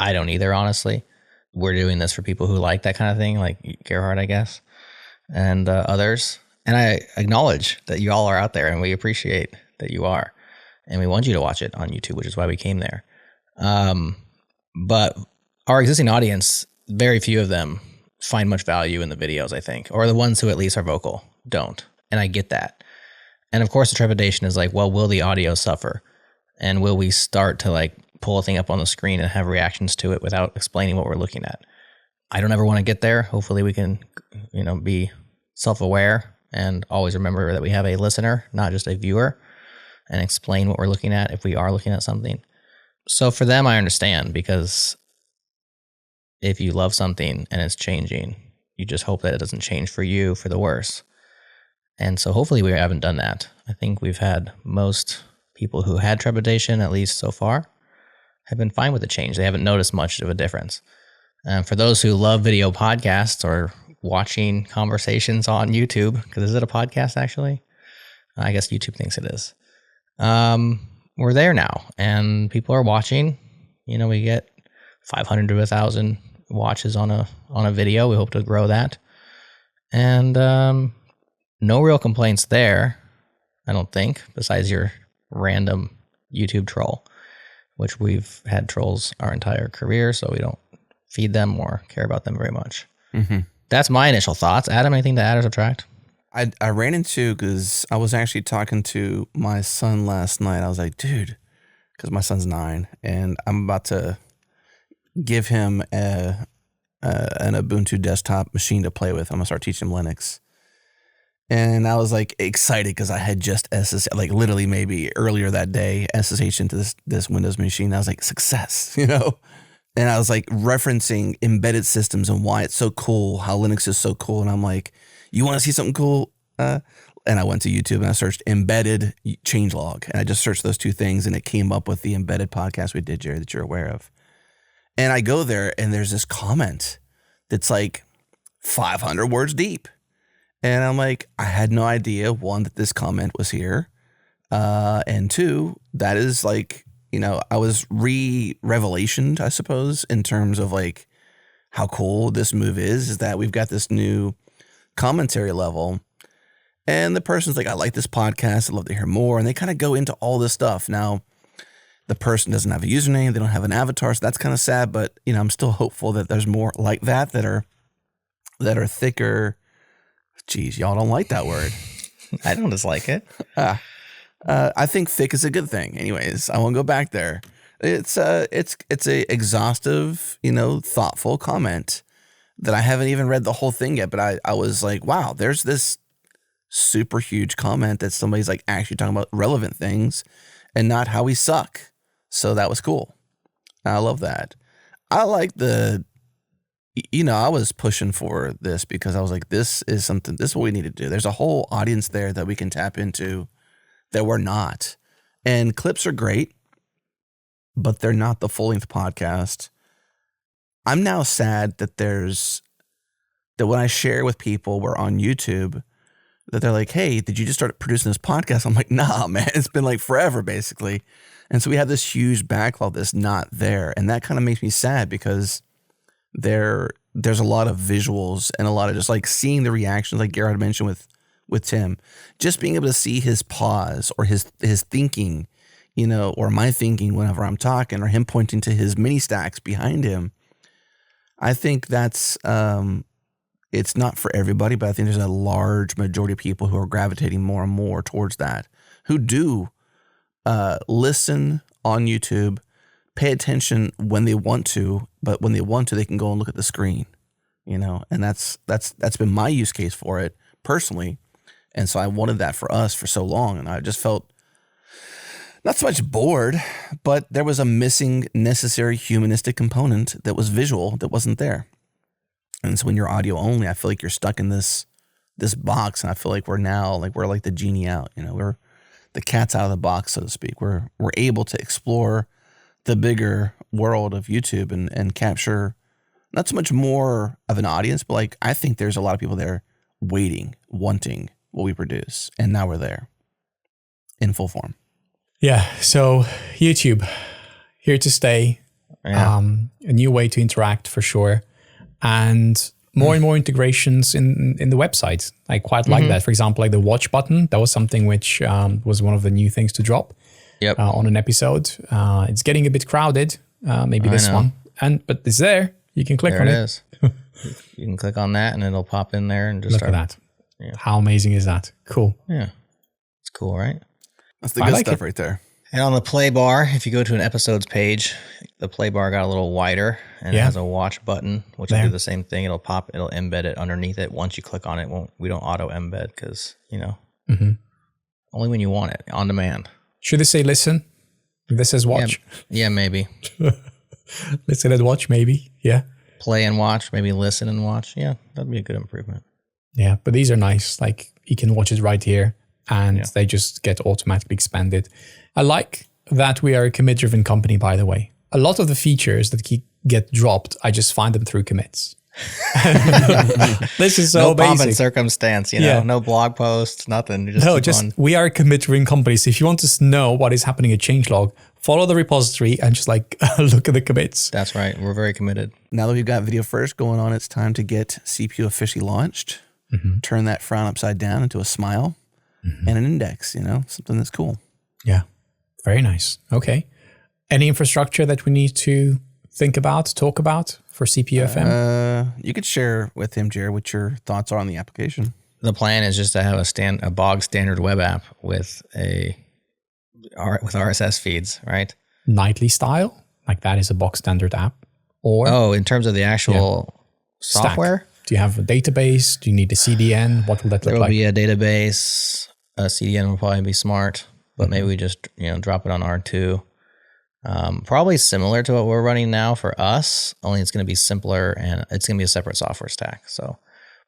I don't either, honestly. We're doing this for people who like that kind of thing, like Gerhard, I guess, and others. And I acknowledge that you all are out there, and we appreciate that you are. And we want you to watch it on YouTube, which is why we came there. But our existing audience, very few of them find much value in the videos, I think, or the ones who at least are vocal don't. And I get that. And of course, the trepidation is like, well, will the audio suffer? And will we start to like pull a thing up on the screen and have reactions to it without explaining what we're looking at? I don't ever want to get there. Hopefully we can, you know, be self-aware and always remember that we have a listener, not just a viewer, and explain what we're looking at if we are looking at something. So for them, I understand, because if you love something and it's changing, you just hope that it doesn't change for you for the worse. And so hopefully we haven't done that. I think we've had most people who had trepidation, at least so far, have been fine with the change. They haven't noticed much of a difference. For those who love video podcasts or watching conversations on YouTube, because is it a podcast actually? I guess YouTube thinks it is. We're there now, and people are watching. You know, we get 500 to 1,000 watches on a video. We hope to grow that. And no real complaints there, I don't think, besides your random YouTube troll, which we've had trolls our entire career, so we don't feed them or care about them very much. Mm-hmm. That's my initial thoughts. Adam, anything to add or subtract? I ran into, because I was actually talking to my son last night. I was like, dude, because my son's 9, and I'm about to give him an Ubuntu desktop machine to play with. I'm going to start teaching him Linux. And I was like excited because I had just SSH, like literally maybe earlier that day, SSH into this Windows machine. I was like, success, you know? And I was like referencing embedded systems and why it's so cool, how Linux is so cool. And I'm like, you want to see something cool? And I went to YouTube and I searched embedded changelog. And I just searched those two things and it came up with the embedded podcast we did, Jerod, that you're aware of. And I go there and there's this comment that's like 500 words deep. And I'm like, I had no idea, one, that this comment was here. And two, that is like, you know, I was revelationed, I suppose, in terms of like how cool this move is that we've got this new commentary level. And the person's like, I like this podcast. I'd love to hear more. And they kind of go into all this stuff. Now, the person doesn't have a username. They don't have an avatar. So that's kind of sad. But, you know, I'm still hopeful that there's more like that are thicker. Geez, y'all don't like that word. I don't dislike it. I think thick is a good thing. Anyways, I won't go back there. It's a exhaustive, you know, thoughtful comment that I haven't even read the whole thing yet. But I was like, wow, there's this super huge comment that somebody's like actually talking about relevant things and not how we suck. So that was cool. I love that. I like I was pushing for this because I was like, this is what we need to do. There's a whole audience there that we can tap into that we're not. And clips are great, but they're not the full-length podcast. I'm now sad that that when I share with people, we're on YouTube, that they're like, hey, did you just start producing this podcast? I'm like, nah, man, it's been like forever, basically. And so we have this huge backlog that's not there. And that kind of makes me sad because there's a lot of visuals and a lot of just like seeing the reactions, like Gerhard mentioned with Tim, just being able to see his pause or his thinking, or my thinking whenever I'm talking, or him pointing to his mini stacks behind him. I think that's, it's not for everybody, but I think there's a large majority of people who are gravitating more and more towards that, who do listen on YouTube, pay attention when they want to, but when they want to, they can go and look at the screen, and that's been my use case for it personally. And so I wanted that for us for so long. And I just felt not so much bored, but there was a missing necessary humanistic component that was visual that wasn't there. And so when you're audio only, I feel like you're stuck in this box. And I feel like we're like the genie out, we're the cat's out of the box, so to speak. We're able to explore the bigger world of YouTube and capture not so much more of an audience, but like, I think there's a lot of people there waiting, wanting what we produce. And now we're there in full form. Yeah. So YouTube, here to stay. Yeah. A new way to interact for sure. And more and more integrations in the website. I quite like that. For example, like the watch button, that was something which was one of the new things to drop on an episode. It's getting a bit crowded, maybe this one. But it's there. You can click on it. There it is. You can click on that and it'll pop in there and just look at that. Yeah. How amazing is that? Cool. Yeah. It's cool, right? That's the good stuff right there. And on the play bar, if you go to an episodes page, the play bar got a little wider and it has a watch button, which will do the same thing. It'll embed it underneath it. Once you click on it, we don't auto embed because, only when you want it, on demand. Should it say listen? This says watch. Yeah, maybe. Listen and watch, maybe. Yeah. Play and watch, maybe listen and watch. Yeah, that'd be a good improvement. Yeah, but these are nice. Like you can watch it right here and they just get automatically expanded. I like that we are a commit-driven company, by the way. A lot of the features that get dropped, I just find them through commits. This is so no basic. Pomp and circumstance, no blog posts, nothing. We are a commit-driven company. So if you want to know what is happening at Changelog, follow the repository and just look at the commits. That's right. We're very committed. Now that we've got video first going on, it's time to get CPU officially launched. Turn that frown upside down into a smile and an index, something that's cool. Yeah. Very nice. Okay. Any infrastructure that we need to think about, talk about for CPU FM? You could share with him, Jerod, what your thoughts are on the application. The plan is just to have a bog standard web app with RSS feeds, right? Nightly style? Like that is a box standard app? Or in terms of the actual software? Stack. Do you have a database? Do you need a CDN? What will that look like? There will be a database. A CDN will probably be smart, but maybe we just drop it on R2. Probably similar to what we're running now for us, only it's going to be simpler and it's going to be a separate software stack. So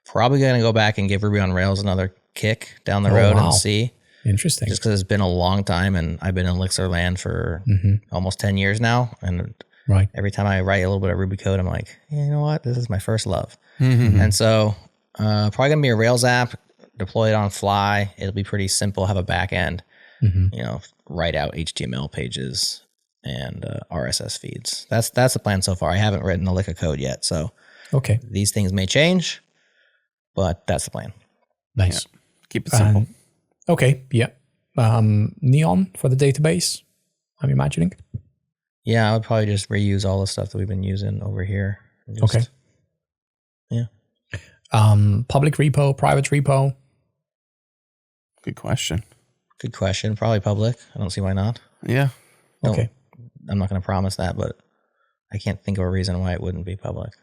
probably going to go back and give Ruby on Rails another kick down the road and see. Interesting. Just because it's been a long time and I've been in Elixir land for almost 10 years now. And every time I write a little bit of Ruby code, I'm like, you know what? This is my first love. And so probably going to be a Rails app, deploy it on fly. It'll be pretty simple, have a back end, write out HTML pages and RSS feeds. That's the plan so far. I haven't written a lick of code yet. So these things may change, but that's the plan. Nice. Yeah. Keep it simple. Neon for the database, I'm imagining. Yeah, I would probably just reuse all the stuff that we've been using over here. Yeah. Public repo, private repo. Good question. Probably public. I don't see why not. Yeah. Okay. I'm not going to promise that, but I can't think of a reason why it wouldn't be public.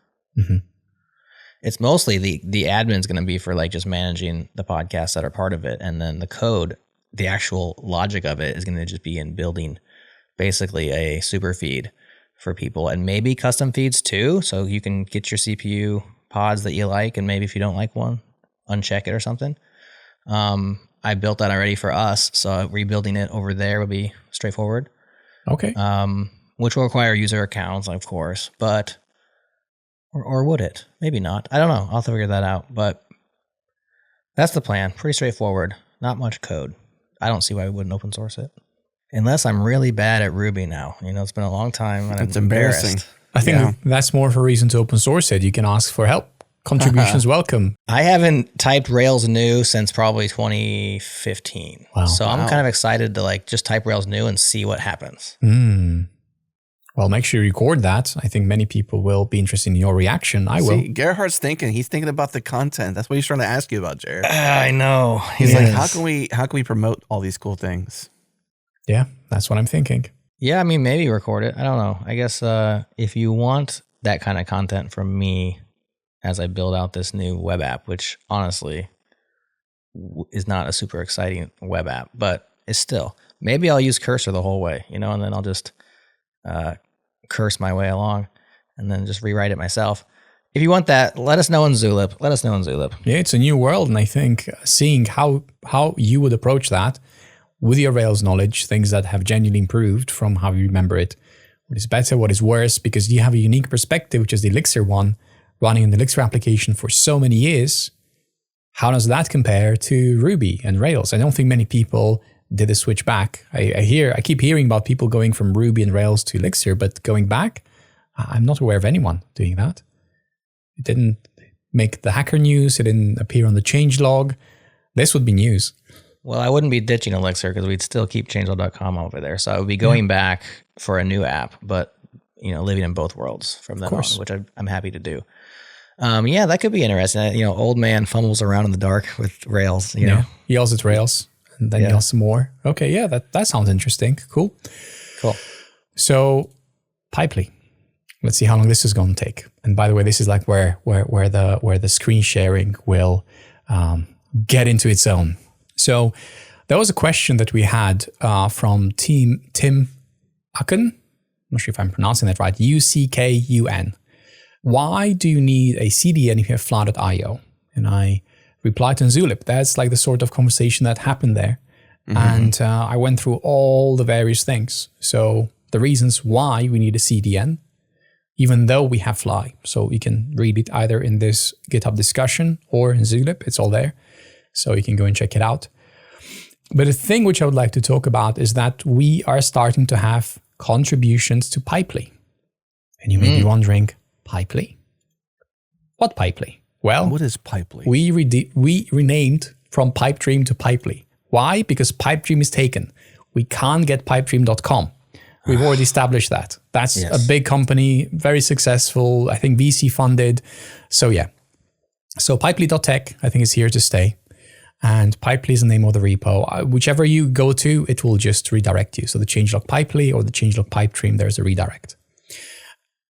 It's mostly the admin's going to be for just managing the podcasts that are part of it. And then the code, the actual logic of it is going to just be in building basically a super feed for people and maybe custom feeds too. So you can get your CPU pods that you like. And maybe if you don't like one, uncheck it or something. I built that already for us, so rebuilding it over there would be straightforward. Okay. Which will require user accounts, of course, but or would it? Maybe not. I don't know. I'll have to figure that out. But that's the plan. Pretty straightforward. Not much code. I don't see why we wouldn't open source it. Unless I'm really bad at Ruby now. It's been a long time and It's I'm embarrassing. embarrassed. I think that's more of a reason to open source it. You can ask for help. Contributions welcome. I haven't typed Rails new since probably 2015. Wow. So I'm kind of excited to just type Rails new and see what happens. Well, make sure you record that. I think many people will be interested in your reaction. I will. Gerhard's thinking. He's thinking about the content. That's what he's trying to ask you about, Jerod. I know. He's like, how can we promote all these cool things? Yeah, that's what I'm thinking. Yeah, I mean, maybe record it. I don't know. I guess if you want that kind of content from me as I build out this new web app, which honestly is not a super exciting web app, but it's still, maybe I'll use Cursor the whole way, and then I'll just curse my way along and then just rewrite it myself. If you want that, let us know in Zulip. Yeah, it's a new world. And I think seeing how you would approach that with your Rails knowledge, things that have genuinely improved from how you remember it, what is better, what is worse, because you have a unique perspective, which is the Elixir one, running an Elixir application for so many years. How does that compare to Ruby and Rails? I don't think many people did a switch back. I keep hearing about people going from Ruby and Rails to Elixir, but going back, I'm not aware of anyone doing that. It didn't make the Hacker News. It didn't appear on the Changelog. This would be news. Well, I wouldn't be ditching Elixir because we'd still keep changelog.com over there. So I would be going back for a new app, but living in both worlds from then on, which I'm happy to do. Yeah, that could be interesting. Old man fumbles around in the dark with Rails. You know, he yells at Rails. And then yell some more. Okay, yeah, that sounds interesting. Cool. So, Pipely. Let's see how long this is going to take. And by the way, this is like where the screen sharing will get into its own. So, there was a question that we had from Tim Ucken. I'm not sure if I'm pronouncing that right. UCKUN. Why do you need a CDN if you have Fla.io? And I replied in Zulip. That's like the sort of conversation that happened there. And I went through all the various things. So the reasons why we need a CDN, even though we have Fly. So you can read it either in this GitHub discussion or in Zulip. It's all there. So you can go and check it out. But the thing which I would like to talk about is that we are starting to have contributions to Pipely. And you may be wondering, Pipely? What Pipely? Well, what is Pipely? We renamed from Pipedream to Pipely. Why? Because Pipedream is taken. We can't get pipedream.com. We've already established that. That's a big company, very successful, I think VC funded. So yeah. So pipely.tech, I think, is here to stay. And Pipely is the name of the repo. Whichever you go to, it will just redirect you. So the changelog Pipely or the changelog Pipedream, there's a redirect.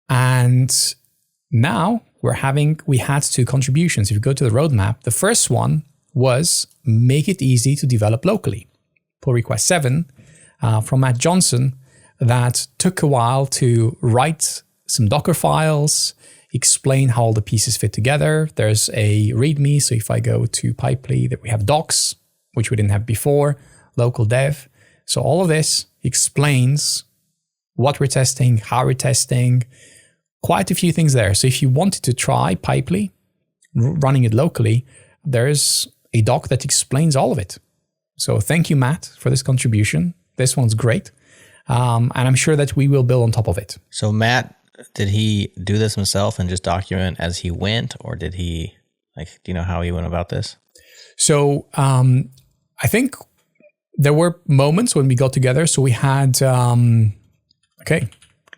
And now we had 2 contributions. If you go to the roadmap, the first one was make it easy to develop locally. Pull request 7 from Matt Johnson that took a while to write some Docker files, explain how all the pieces fit together. There's a README. So if I go to Pipely, that we have docs, which we didn't have before, local dev. So all of this explains what we're testing, how we're testing, quite a few things there. So if you wanted to try Pipely, running it locally, there's a doc that explains all of it. So thank you, Matt, for this contribution. This one's great. And I'm sure that we will build on top of it. So Matt, did he do this himself and just document as he went? Or did he, do you know how he went about this? So I think there were moments when we got together. So we had, okay,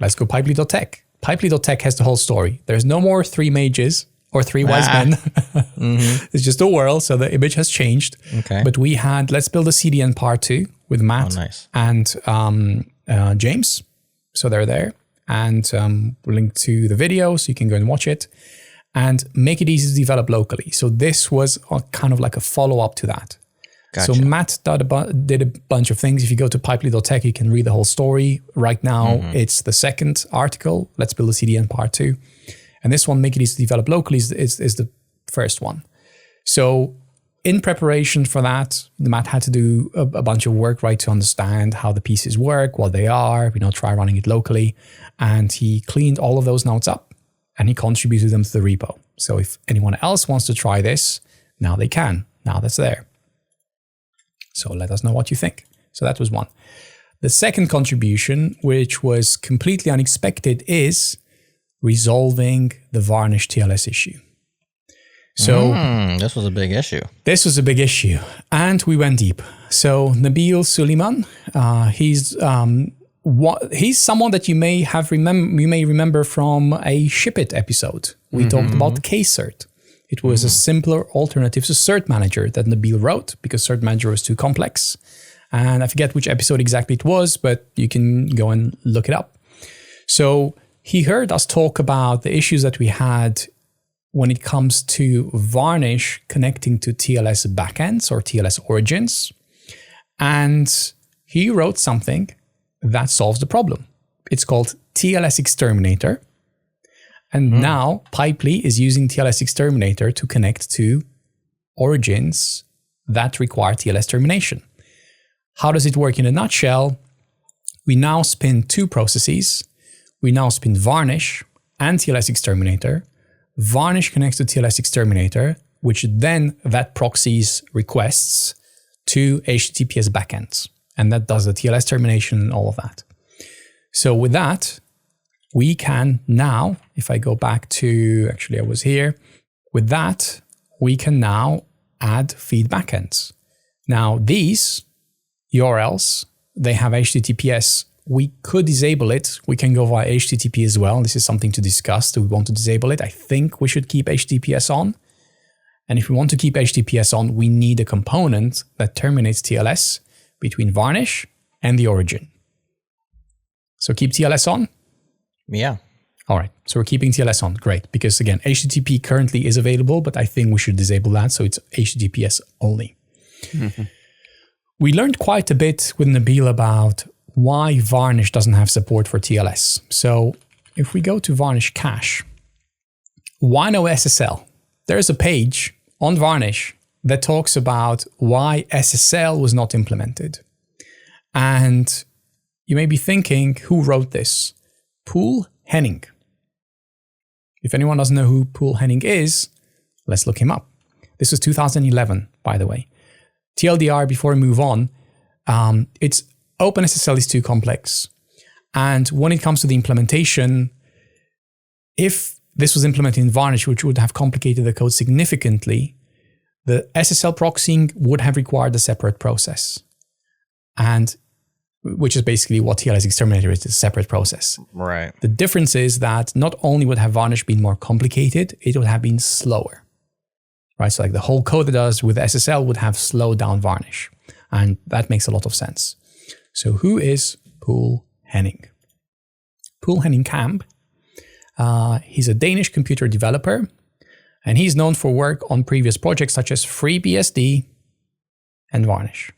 let's go pipely.tech. Pipely.tech has the whole story. There's no more 3 mages or 3 wise men. It's just a world. So the image has changed. Okay. But we had, let's build a CDN part 2 with Matt and James. So they're there. And we'll link to the video so you can go and watch it. And make it easy to develop locally. So this was kind of like a follow-up to that. Gotcha. So Matt did a bunch of things. If you go to pipely.tech, you can read the whole story. Right now, it's the second article. Let's build a CDN part 2. And this one, make it easy to develop locally, is the first one. So in preparation for that, Matt had to do a bunch of work, right, to understand how the pieces work, what they are, try running it locally. And he cleaned all of those notes up and he contributed them to the repo. So if anyone else wants to try this, now they can. Now that's there. So let us know what you think. So that was one. The second contribution, which was completely unexpected, is resolving the varnish TLS issue. So this was a big issue. This was a big issue, and we went deep. So Nabeel Sulieman, he's someone that you may remember from a Ship It episode. We talked about the K-cert. It was a simpler alternative to Cert Manager that Nabeel wrote because Cert Manager was too complex. And I forget which episode exactly it was, but you can go and look it up. So he heard us talk about the issues that we had when it comes to varnish connecting to TLS backends or TLS origins. And he wrote something that solves the problem. It's called TLS Exterminator. And now Pipely is using TLS Exterminator to connect to origins that require TLS termination. How does it work in a nutshell? We now spin two processes. We now spin varnish and TLS Exterminator. Varnish connects to TLS Exterminator, which then that proxies requests to HTTPS backends. And that does the TLS termination and all of that. So with that, we can now, if I go back to, actually I was here, with that, we can now add feed backends. Now these URLs, they have HTTPS. We could disable it. We can go via HTTP as well. This is something to discuss. Do we want to disable it? I think we should keep HTTPS on. And if we want to keep HTTPS on, we need a component that terminates TLS between varnish and the origin. So keep TLS on? Yeah. All right. So we're keeping TLS on. Great. Because again, HTTP currently is available, but I think we should disable that. So it's HTTPS only. We learned quite a bit with Nabeel about why Varnish doesn't have support for TLS. So if we go to Varnish cache, why no SSL? There's a page on Varnish that talks about why SSL was not implemented. And you may be thinking, who wrote this? Poul Henning. If anyone doesn't know who Poul Henning is, let's look him up. This was 2011, by the way. TLDR, before we move on, it's OpenSSL is too complex. And when it comes to the implementation, if this was implemented in Varnish, which would have complicated the code significantly, the SSL proxying would have required a separate process. And which is basically what TLS Exterminator is, a separate process. Right. The difference is that not only would have Varnish been more complicated, it would have been slower. Right? So like the whole code it does with SSL would have slowed down Varnish. And that makes a lot of sense. So who is Poul Henning? Poul Henning Kamp. He's a Danish computer developer, and he's known for work on previous projects such as FreeBSD and Varnish.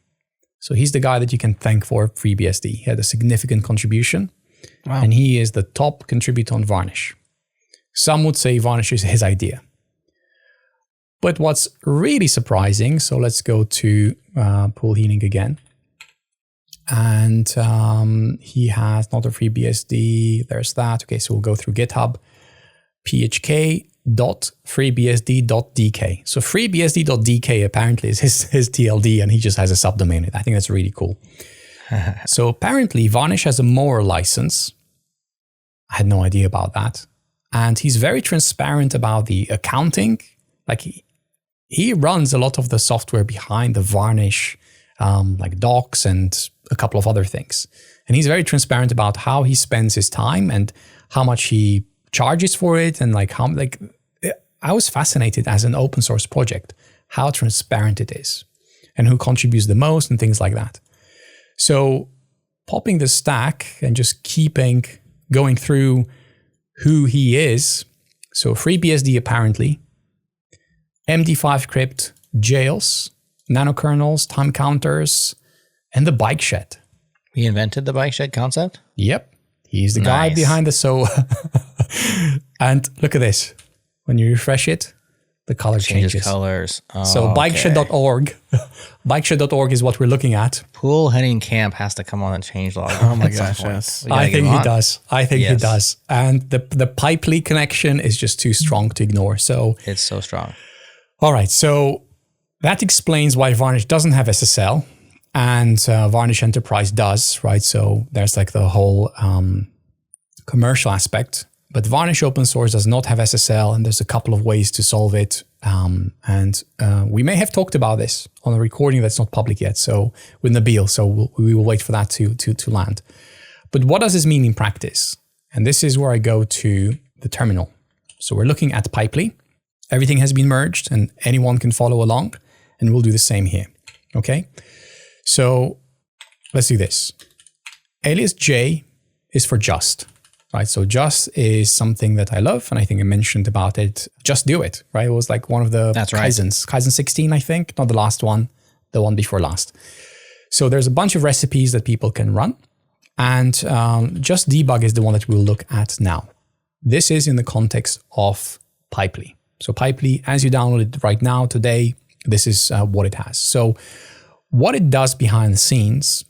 So he's the guy that you can thank for FreeBSD. He had a significant contribution, and he is the top contributor on Varnish. Some would say Varnish is his idea. But what's really surprising, so let's go to Poul Henning again. And he has not a FreeBSD. There's that. Okay, so we'll go through GitHub. phk.freebsd.dk. So freebsd.dk apparently is his TLD, and he just has a subdomain. I think that's really cool. So apparently Varnish has a more license. I had no idea about that. And he's very transparent about the accounting. Like he runs a lot of the software behind the Varnish, like docs and a couple of other things. And he's very transparent about how he spends his time and how much he charges for it. And like how, like, I was fascinated as an open source project, how transparent it is and who contributes the most and things like that. So popping the stack and just going through who he is. So FreeBSD apparently, MD5 crypt, jails, nanokernels, time counters, and the bike shed. He invented the bike shed concept? Yep. He's the guy behind the and look at this. When you refresh it, the color changes. colors. Oh, So bikeshed.org, bikeshed.org is what we're looking at. Pool Heading Camp has to come on a changelog. Oh my gosh, yes. I think he does. He does. And the Pipely connection is just too strong to ignore. So it's so strong. All right. So that explains why Varnish doesn't have SSL and Varnish Enterprise does, right? So there's like the whole commercial aspect. But Varnish open source does not have SSL, and there's a couple of ways to solve it. And we may have talked about this on a recording that's not public yet, so with Nabeel. So we will wait for that to land. But what does this mean in practice? And this is where I go to the terminal. So we're looking at Pipely. Everything has been merged, and anyone can follow along, and we'll do the same here. Okay. So let's do this. Alias J is for just. Right, so just is something that I love, and I think I mentioned about it. Just do it, right? It was like one of the Kaizens, Kaizen 16, I think, not the last one, the one before last. So there's a bunch of recipes that people can run, and just debug is the one that we'll look at now. This is in the context of Pipely. So Pipely, as you download it right now today, this is what it has. So what it does behind the scenes,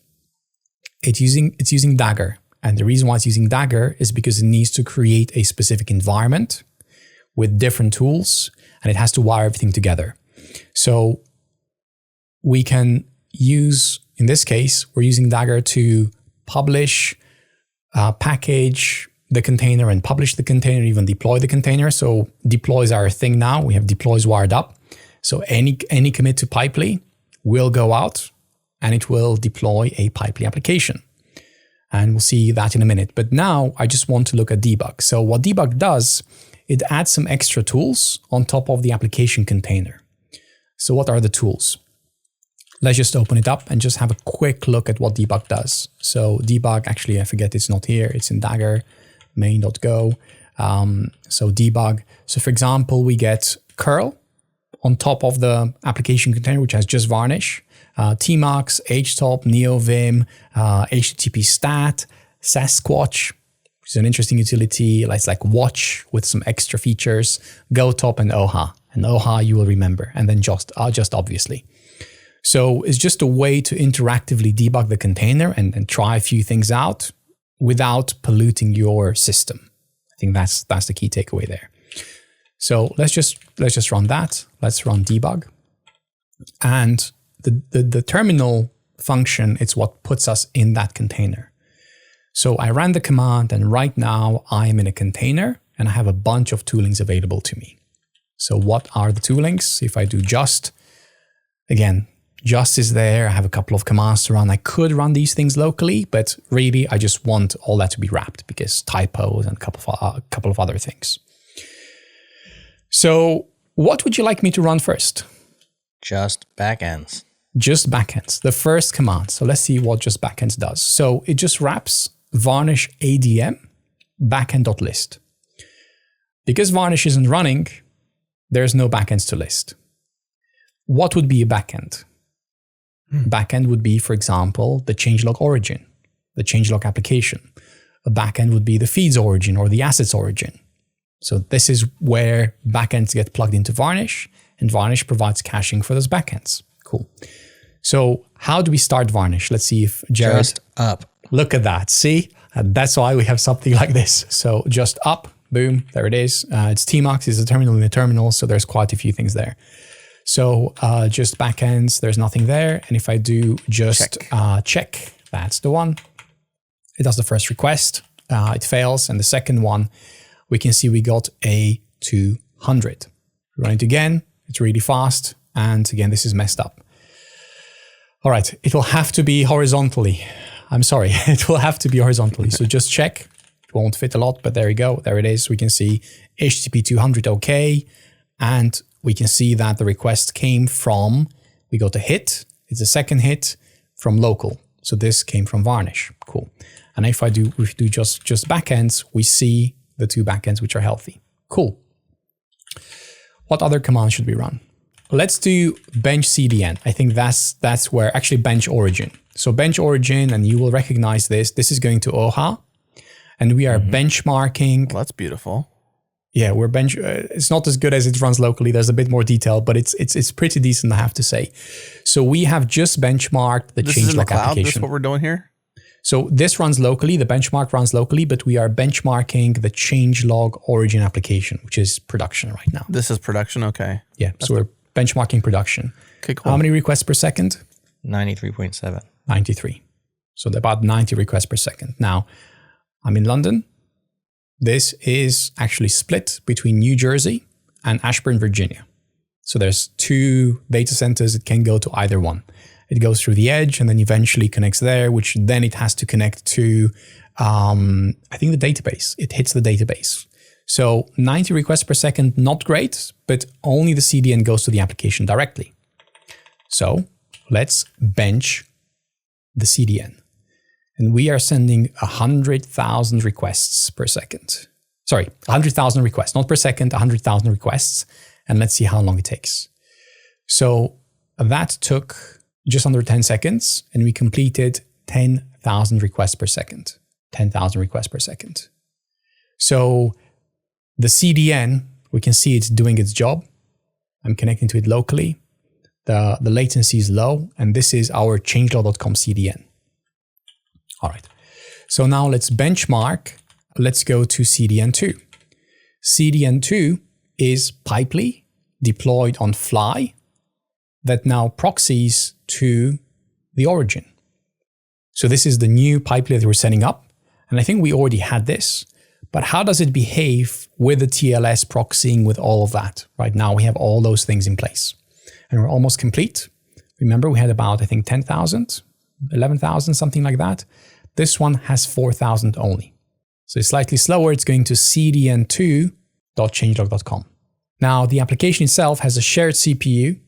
it's using Dagger. And the reason why it's using Dagger is because it needs to create a specific environment with different tools, and it has to wire everything together. So we can use, in this case, we're using Dagger to publish, package the container and publish the container, even deploy the container. So deploys are a thing now. We have deploys wired up. So any commit to Pipely will go out and it will deploy a Pipely application. And we'll see that in a minute. But now I just want to look at debug. So what debug does, it adds some extra tools on top of the application container. So what are the tools? Let's just open it up and just have a quick look at what debug does. So debug, actually, I forget it's not here. It's in Dagger, main.go. So debug. So for example, we get curl on top of the application container, which has just Varnish. Tmux, htop, neovim, http stat, Sasquatch, which is an interesting utility. It's like watch with some extra features, gotop and oha. And oha you will remember, and then just obviously. So it's just a way to interactively debug the container and try a few things out without polluting your system. I think that's the key takeaway there. So let's just run that. Let's run debug. And the terminal function, it's what puts us in that container. So I ran the command, and right now I am in a container and I have a bunch of toolings available to me. So what are the toolings? If I do just, again, just is there. I have a couple of commands to run. I could run these things locally, but really I just want all that to be wrapped because typos and a couple of other things. So what would you like me to run first? Just backends. Just backends, the first command. So let's see what just backends does. So it just wraps Varnish ADM backend.list. Because Varnish isn't running, there's no backends to list. What would be a backend? Backend would be, for example, the changelog origin, the changelog application. A backend would be the feeds origin or the assets origin. So this is where backends get plugged into Varnish, and Varnish provides caching for those backends. Cool. So how do we start Varnish? Let's see if Jerod... Just up. Look at that. See? That's why we have something like this. So just up, boom, there it is. It's Tmux, it's a terminal in the terminal, so there's quite a few things there. So just backends, there's nothing there. And if I do just check, that's the one. It does the first request, it fails. And the second one, we can see we got a 200. Run it again, it's really fast. And again, this is messed up. All right, it will have to be horizontally. I'm sorry, it will have to be horizontally. So just check. It won't fit a lot, but there you go. There it is. We can see HTTP 200 OK. And we can see that the request came from, we got a hit. It's a second hit from local. So this came from Varnish. Cool. And if we do just backends, we see the two backends which are healthy. Cool. What other commands should we run? Let's do bench CDN. I think that's where actually bench origin. So bench origin, and you will recognize this. This is going to OHA, and we are benchmarking. Well, that's beautiful. Yeah, it's not as good as it runs locally. There's a bit more detail, but it's pretty decent, I have to say. So we have just benchmarked the Changelog application. This is what we're doing here? So this runs locally, the benchmark runs locally, but we are benchmarking the Changelog origin application, which is production right now. This is production, okay. Yeah, so we're benchmarking production. Okay, cool. How many requests per second? 93.7. 93. So about 90 requests per second. Now, I'm in London. This is actually split between New Jersey and Ashburn, Virginia. So there's 2 data centers. It can go to either one. It goes through the edge and then eventually connects there, which then it has to connect to, I think, the database. It hits the database. So 90 requests per second, not great, but only the CDN goes to the application directly. So let's bench the CDN. And we are sending 100,000 requests per second. Sorry, 100,000 requests, not per second, 100,000 requests. And let's see how long it takes. So that took just under 10 seconds, and we completed 10,000 requests per second. 10,000 requests per second. So the CDN, we can see it's doing its job. I'm connecting to it locally. The latency is low, and this is our changelog.com CDN. All right. So now let's benchmark. Let's go to CDN2. CDN2 is Pipely deployed on Fly that now proxies to the origin. So this is the new Pipely that we're setting up. And I think we already had this. But how does it behave with the TLS proxying with all of that? Right now we have all those things in place. And we're almost complete. Remember, we had about, I think, 10,000, 11,000, something like that. This one has 4,000 only. So it's slightly slower. It's going to cdn2.changelog.com. Now, the application itself has a shared CPU,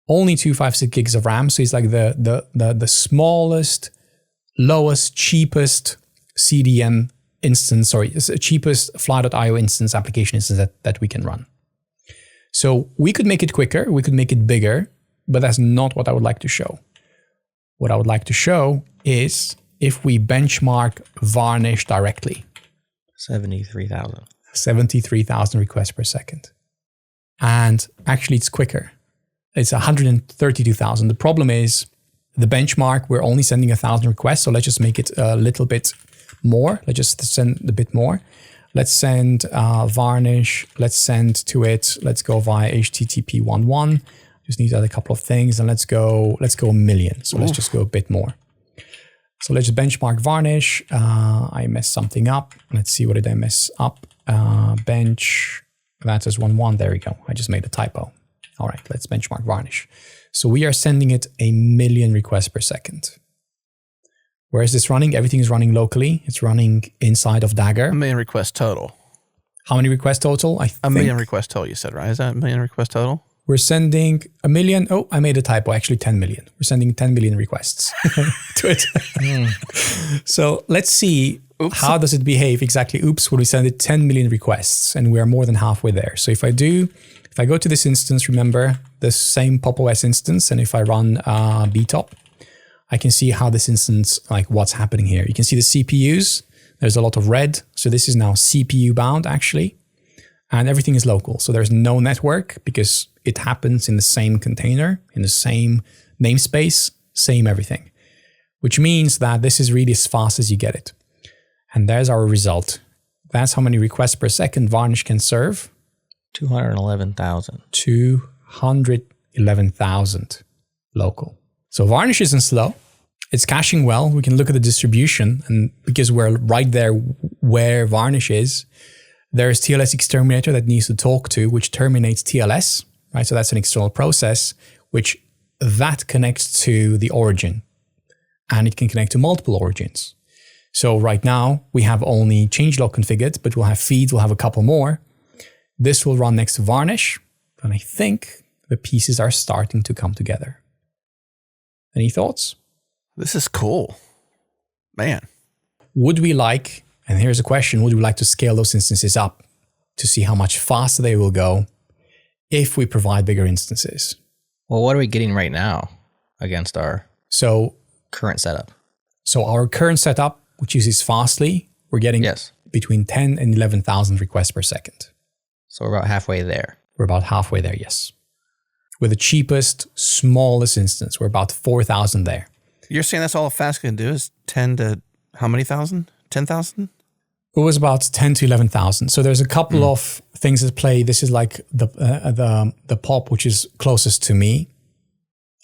only 256 gigs of RAM. So it's like the smallest, lowest, cheapest CDN instance, it's the cheapest fly.io instance, application instance that we can run. So we could make it quicker, we could make it bigger, but that's not what I would like to show. What I would like to show is if we benchmark Varnish directly. 73,000. 73,000 requests per second. And actually it's quicker. It's 132,000. The problem is the benchmark, we're only sending 1,000 requests. So let's just make it a little bit more. Let's just send a bit more. Let's send Varnish. Let's send to it. Let's go via HTTP 1.1. Just need to add a couple of things, and let's go a million. So let's just go a bit more. So let's benchmark Varnish. I messed something up. Let's see, what did I mess up? Bench. That is 1.1. There we go. I just made a typo. All right, let's benchmark Varnish. So we are sending it 1 million requests per second. Where is this running? Everything is running locally. It's running inside of Dagger. 1 million requests total. How many requests total? I think 1 million requests total, you said, right? Is that 1 million requests total? We're sending 1 million. Oh, I made a typo. Actually, 10 million. We're sending 10 million requests to it. So let's see. Oops. How does it behave exactly? Oops, when we send it 10 million requests, and we are more than halfway there. So if I go to this instance, remember the same Pop! OS instance, and if I run btop, I can see how this instance, like what's happening here. You can see the CPUs. There's a lot of red. So this is now CPU bound actually. And everything is local. So there's no network because it happens in the same container, in the same namespace, same everything. Which means that this is really as fast as you get it. And there's our result. That's how many requests per second Varnish can serve. 211,000. 211,000 local. So Varnish isn't slow. It's caching well. We can look at the distribution, and because we're right there where Varnish is, there's TLS exterminator that needs to talk to, which terminates TLS, right? So that's an external process, which that connects to the origin, and it can connect to multiple origins. So right now we have only changelog configured, but we'll have feeds, we'll have a couple more. This will run next to Varnish, and I think the pieces are starting to come together. Any thoughts? This is cool. Man. Would we like, and here's a question, would we like to scale those instances up to see how much faster they will go if we provide bigger instances? Well, what are we getting right now against our current setup? So our current setup, which uses Fastly, we're getting between 10 and 11,000 requests per second. So we're about halfway there. We're about halfway there, yes. With the cheapest, smallest instance, we're about 4,000 there. You're saying that's all a Fast can do is 10 to how many thousand? 10,000? It was about 10 to 11,000. So there's a couple of things at play. This is like the pop, which is closest to me.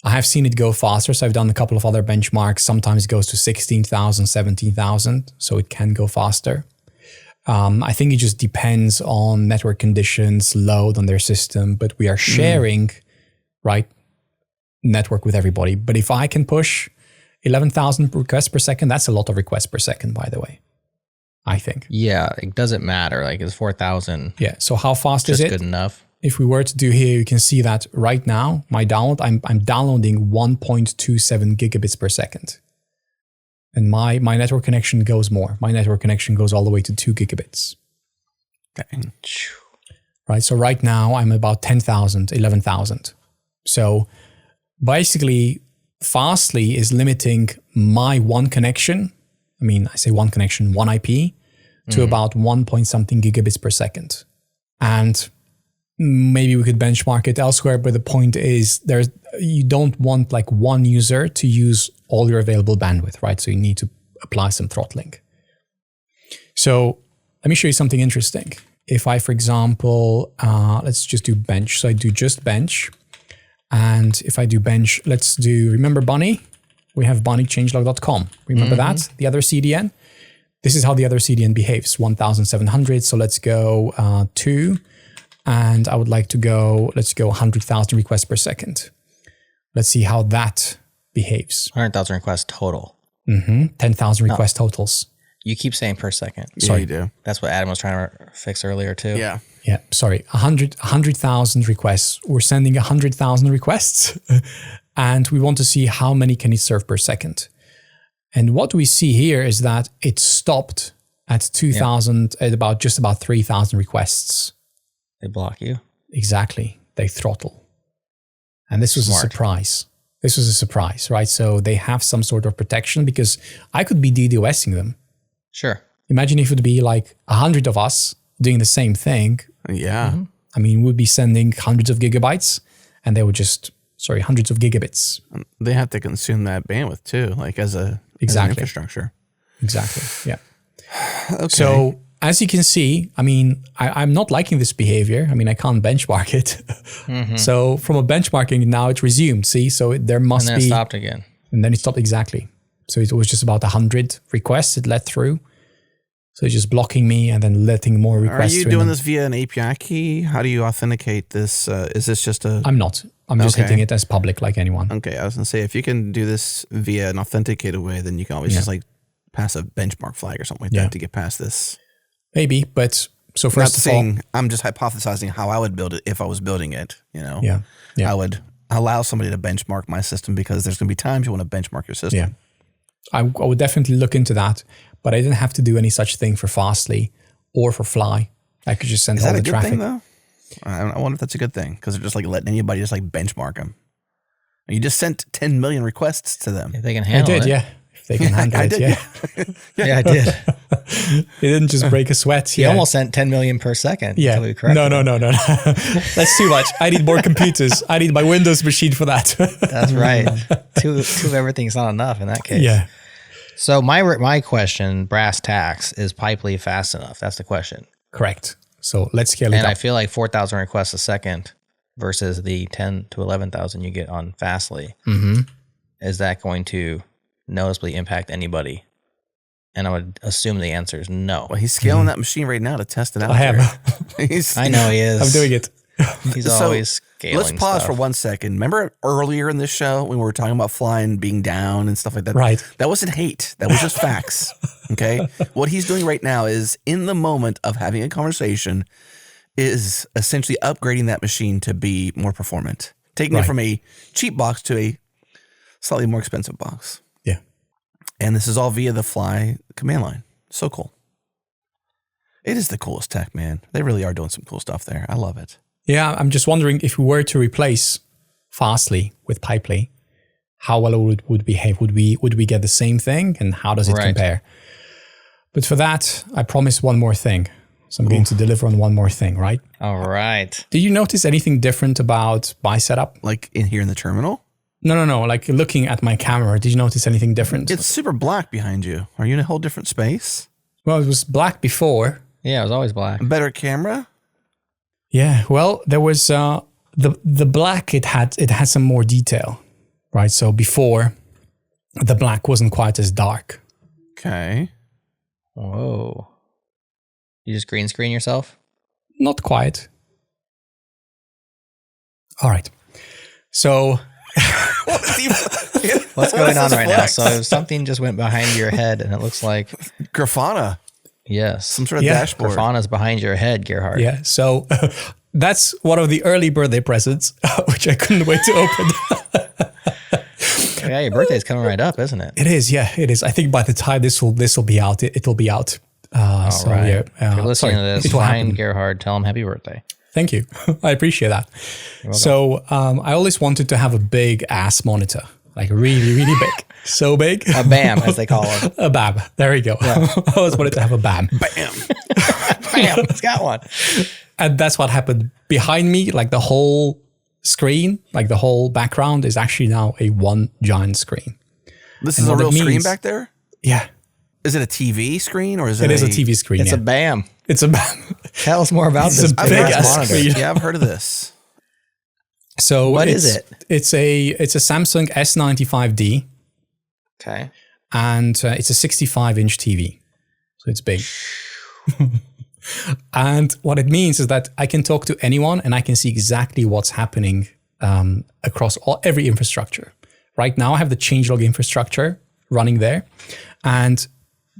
I have seen it go faster. So I've done a couple of other benchmarks. Sometimes it goes to 16,000, 17,000. So it can go faster. I think it just depends on network conditions, load on their system, but we are sharing, right, network with everybody. But if I can push 11,000 requests per second, that's a lot of requests per second, by the way, I think. Yeah, it doesn't matter. Like it's 4,000. Yeah. So how fast is it? Good enough. If we were to do here, you can see that right now, my download, I'm downloading 1.27 gigabits per second. And my network connection goes more. My network connection goes all the way to 2 gigabits. Okay. Right. So right now I'm about 10,000, 11,000. So basically, Fastly is limiting my one connection. I mean, I say one connection, one IP to about 1 point something gigabits per second. And maybe we could benchmark it elsewhere, but the point is you don't want like one user to use all your available bandwidth, right? So you need to apply some throttling. So let me show you something interesting. If I, for example, let's just do bench. So I do just bench. And if I do bench, remember Bunny? We have Bunny changelog.com. Remember that? The other CDN? This is how the other CDN behaves, 1,700. So let's go 2. And I would like to let's go 100,000 requests per second. Let's see how that behaves. 100,000 requests total. 10,000 request totals. You keep saying per second. Sorry, you do. That's what Adam was trying to fix earlier too. Yeah. Yeah, sorry. 100,000 requests. We're sending 100,000 requests and we want to see how many can it serve per second. And what we see here is that it stopped at 2,000, at just about 3,000 requests. They block you. Exactly. They throttle. And this was a surprise. This was a surprise, right? So they have some sort of protection because I could be DDoSing them. Sure. Imagine if it would be like 100 of us doing the same thing. Yeah. I mean, we'd be sending hundreds of gigabytes and they would hundreds of gigabits. They have to consume that bandwidth too, like as an infrastructure. Exactly. Yeah. Okay. So as you can see, I mean, I'm not liking this behavior. I mean, I can't benchmark it. So from a benchmarking, now it's resumed. See, so there must be. And then it stopped again. And then it stopped exactly. So it was just about 100 requests it let through. So it's just blocking me and then letting more requests. Are you doing this via an API key? How do you authenticate this? Is this just a... I'm not. I'm just hitting it as public like anyone. Okay, I was going to say, if you can do this via an authenticated way, then you can always just like pass a benchmark flag or something like that to get past this. Maybe, but so first of all, I'm just hypothesizing how I would build it if I was building it, you know? Yeah. I would allow somebody to benchmark my system because there's going to be times you want to benchmark your system. Yeah. I would definitely look into that, but I didn't have to do any such thing for Fastly or for Fly. I could just send all the traffic. Is that a good thing, though? I wonder if that's a good thing because they're just like letting anybody just like benchmark them. You just sent 10 million requests to them. If they can handle it. I did, yeah. If they can handle it, yeah, I did. It didn't just break a sweat. You almost sent 10 million per second. Yeah. No. That's too much. I need more computers. I need my Windows machine for that. That's right. Two of everything's not enough in that case. Yeah. So my question, brass tacks, is Pipely fast enough? That's the question. Correct. So let's scale it up. And I feel like 4,000 requests a second versus the 10 to 11,000 you get on Fastly. Is that going to noticeably impact anybody? And I would assume the answer is no. Well, he's scaling that machine right now to test it out. I am. I know he is. I'm doing it. He's always scaling. Let's pause stuff for 1 second. Remember earlier in this show when we were talking about flying being down and stuff like that? Right. That wasn't hate. That was just facts. Okay. What he's doing right now is in the moment of having a conversation is essentially upgrading that machine to be more performant, taking it from a cheap box to a slightly more expensive box. Yeah. And this is all via the Fly command line. So cool. It is the coolest tech, man. They really are doing some cool stuff there. I love it. Yeah, I'm just wondering if we were to replace Fastly with Pipely, how well it would behave. Would we get the same thing, and how does it compare? But for that, I promise one more thing. So I'm going to deliver on one more thing, right? All right. Did you notice anything different about my setup? Like in here in the terminal? No. Like looking at my camera, did you notice anything different? It's super black behind you. Are you in a whole different space? Well, it was black before. Yeah, it was always black. Better camera? Yeah, well, there was the black. It had some more detail, right? So before, the black wasn't quite as dark. Okay. Whoa. You just green screen yourself? Not quite. All right. So What's going on right now? So something just went behind your head, and it looks like Grafana. yes, Some sort of dashboard. Grafana's behind your head, Gerhard. yeah, so that's one of the early birthday presents, which I couldn't wait to open. Yeah, your birthday's coming right up, isn't it? It is, yeah, it is. I think by the time this will be out, it'll be out. All So right. yeah, If you're listening to this, it will find happen. Gerhard, tell him happy birthday. Thank you. I appreciate that. So I always wanted to have a big ass monitor, like really, really big. So big. A BAM, as they call it. A BAM. There you go. I always wanted to have a BAM. Bam. BAM, it's got one. And that's what happened behind me. Like the whole screen, like the whole background is actually now a one giant screen. This And is a what it real screen means- back there? Yeah, Is it a TV screen or is it it is a TV screen. It's yeah. a BAM. It's a BAM. Tell us more about It's this a I've big heard big of ass this. screen. Yeah, I've heard of this. So What is it? It's a Samsung S95D, Okay. and it's a 65-inch TV. So it's big. And what it means is that I can talk to anyone and I can see exactly what's happening across every infrastructure. Right now, I have the Changelog infrastructure running there. And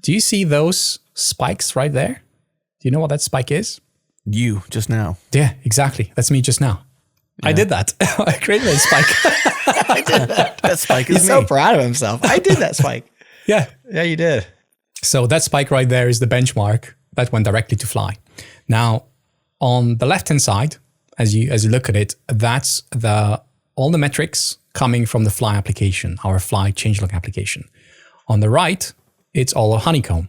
do you see those spikes right there? Do you know what that spike is? You just now. Yeah, exactly. That's me just now. I did that. I created a spike. That spike is He's me. so proud of himself. I did that spike. Yeah. Yeah, you did. So that spike right there is the benchmark that went directly to Fly. Now, on the left-hand side, as you look at it, that's all the metrics coming from the Fly application, our Fly Changelog application. On the right, it's all a honeycomb.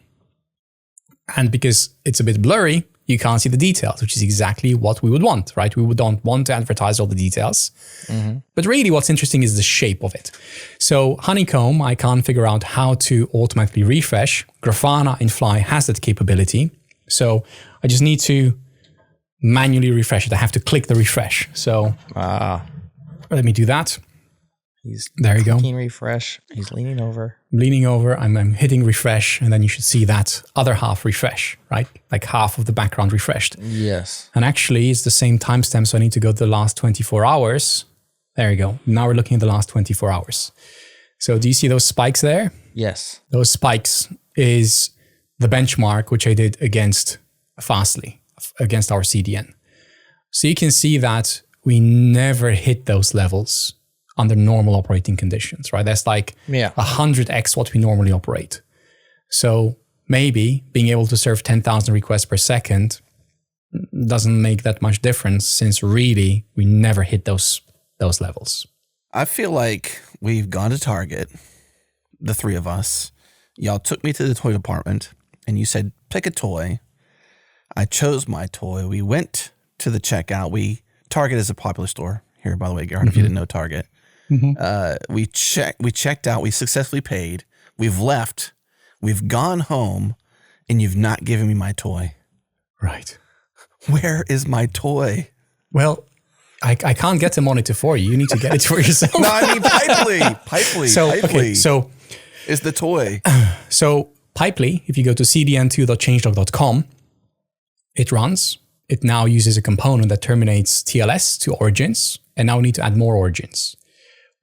And because it's a bit blurry, you can't see the details, which is exactly what we would want, right? We don't want to advertise all the details. But really what's interesting is the shape of it. So honeycomb, I can't figure out how to automatically refresh. Grafana in Fly has that capability. So I just need to manually refresh it. I have to click the refresh. So let me do that. There you go. Clicking refresh. He's leaning over. Leaning over, I'm hitting refresh, and then you should see that other half refresh, right? Like half of the background refreshed. Yes. And actually, it's the same timestamp, so I need to go to the last 24 hours. There you go. Now we're looking at the last 24 hours. So do you see those spikes there? Yes. Those spikes is the benchmark, which I did against Fastly, against our CDN. So you can see that we never hit those levels under normal operating conditions, right? That's like 100x what we normally operate. So maybe being able to serve 10,000 requests per second doesn't make that much difference, since really we never hit those levels. I feel like we've gone to Target, the three of us. Y'all took me to the toy department and you said, pick a toy. I chose my toy. We went to the checkout. Target is a popular store here, by the way, Gerhard, if you didn't know Target. We checked out. We successfully paid. We've left. We've gone home, and you've not given me my toy. Right. Where is my toy? Well, I can't get the monitor for you. You need to get it for yourself. No, I mean Pipely. Pipely. So is the toy. So Pipely, if you go to cdn2.changelog.com, it runs. It now uses a component that terminates TLS to origins, and now we need to add more origins.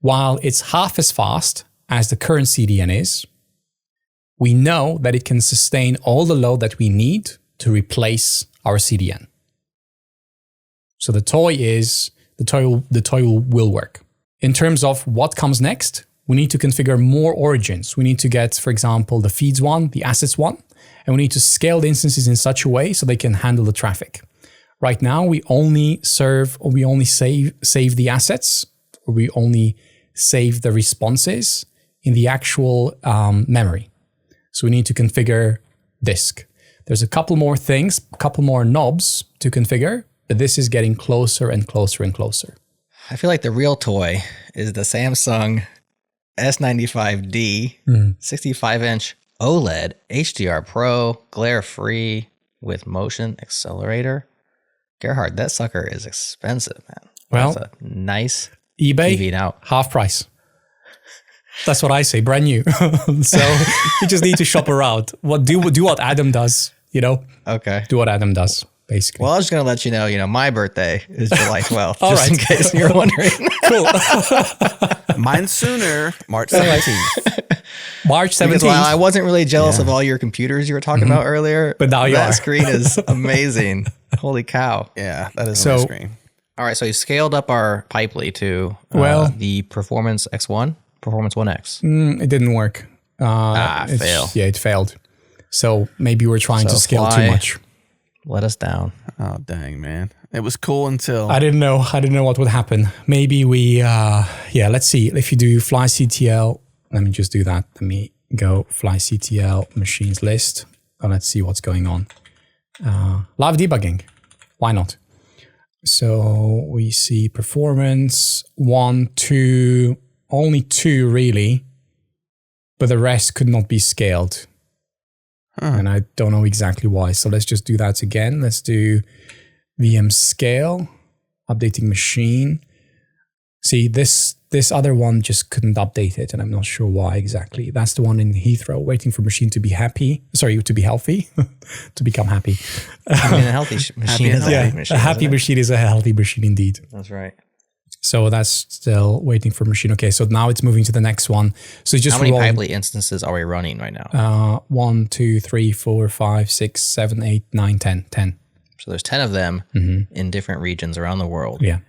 While it's half as fast as the current CDN is, we know that it can sustain all the load that we need to replace our CDN. So the toy will work. In terms of what comes next, we need to configure more origins. We need to get, for example, the feeds one, the assets one, and we need to scale the instances in such a way so they can handle the traffic. Right now, we only save the assets, or we only save the responses in the actual memory. So we need to configure disk. There's a couple more things, a couple more knobs to configure, but this is getting closer and closer and closer. I feel like the real toy is the Samsung S95D 65-inch OLED HDR Pro, glare-free with motion accelerator. Gerhard, that sucker is expensive, man. Well, that's a nice eBay, TV now. half price. That's what I say, brand new. So you just need to shop around. Do what Adam does, Okay. Do what Adam does, basically. Well, I was just going to let you know, my birthday is July 12th, All just right. in case you're wondering. Cool. Mine's sooner, March 17th. March 17th. Because while I wasn't really jealous of all your computers you were talking about earlier, But now you that are. screen is amazing. Holy cow. Yeah, that is So- my screen. All right, so you scaled up our Pipely to the Performance X1, Performance 1X. It didn't work. Fail. Yeah, it failed. So maybe we're trying to scale Fly. too much. Let us down. Oh, dang, man. It was cool until... I didn't know what would happen. Maybe we, let's see. If you do fly CTL, let me just do that. Let me go fly CTL machines list. And let's see what's going on. Live debugging. Why not? So we see performance 1, 2, only 2 really, but the rest could not be scaled. And I don't know exactly why. So let's just do that again. Let's do VM scale, updating machine. See, this other one just couldn't update it, and I'm not sure why exactly. That's the one in Heathrow, waiting for machine to be happy. Sorry, to be healthy, to become happy. I mean, a healthy machine is a healthy machine. A happy isn't it? machine is a healthy machine indeed. That's right. So that's still waiting for machine. Okay, so now it's moving to the next one. So just How many rolling. Pipely instances are we running right now? 1, 2, 3, 4, 5, 6, 7, 8, 9, 10. 10. So there's 10 of them in different regions around the world. Yeah.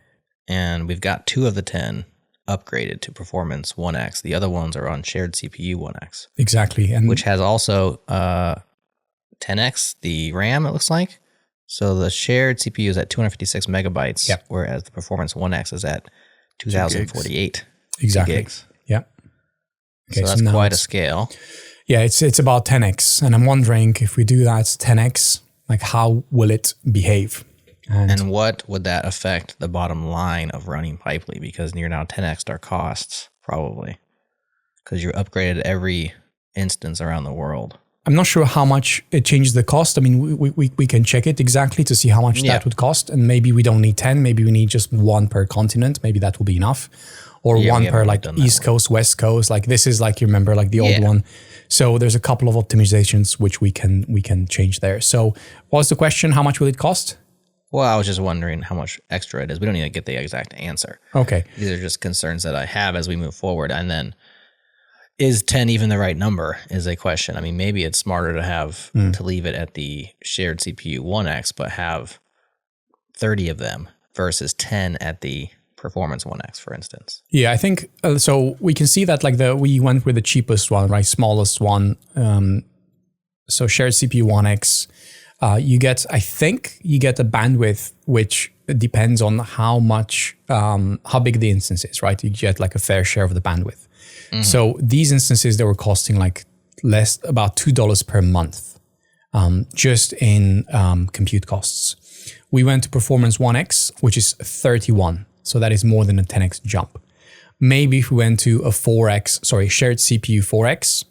And we've got 2 of the 10 upgraded to Performance 1X. The other ones are on shared CPU 1X. Exactly. And Which has also 10X the RAM, it looks like. So the shared CPU is at 256 megabytes, Yep. whereas the Performance 1X is at 2048 exactly. gigs. Yeah. Okay, So that's now quite a it's- scale. Yeah, it's about 10x. And I'm wondering if we do that 10x, like how will it behave? And what would that affect the bottom line of running Pipely? Because you're now 10x our costs, probably. Because you're upgraded every instance around the world. I'm not sure how much it changes the cost. I mean, we can check it exactly to see how much Yeah. that would cost. And maybe we don't need 10. Maybe we need just 1 per continent. Maybe that will be enough. Or Yeah, we 1 haven't per really like done that East one. Coast, West Coast. Like this is like, you remember, like the old Yeah. one. So there's a couple of optimizations which we can change there. So what was the question? How much will it cost? Well, I was just wondering how much extra it is. We don't need to get the exact answer. Okay. These are just concerns that I have as we move forward. And then, is 10 even the right number is a question. I mean, maybe it's smarter to have to leave it at the shared CPU 1X, but have 30 of them versus 10 at the Performance 1X, for instance. Yeah, I think so. We can see that like we went with the cheapest one, right? Smallest one. So shared CPU 1X, I think you get a bandwidth which depends on how big the instance is, right? You get like a fair share of the bandwidth. So these instances, they were costing like about $2 per month, just in compute costs. We went to Performance 1X, which is 31. So that is more than a 10x jump. Maybe if we went to shared CPU 4X,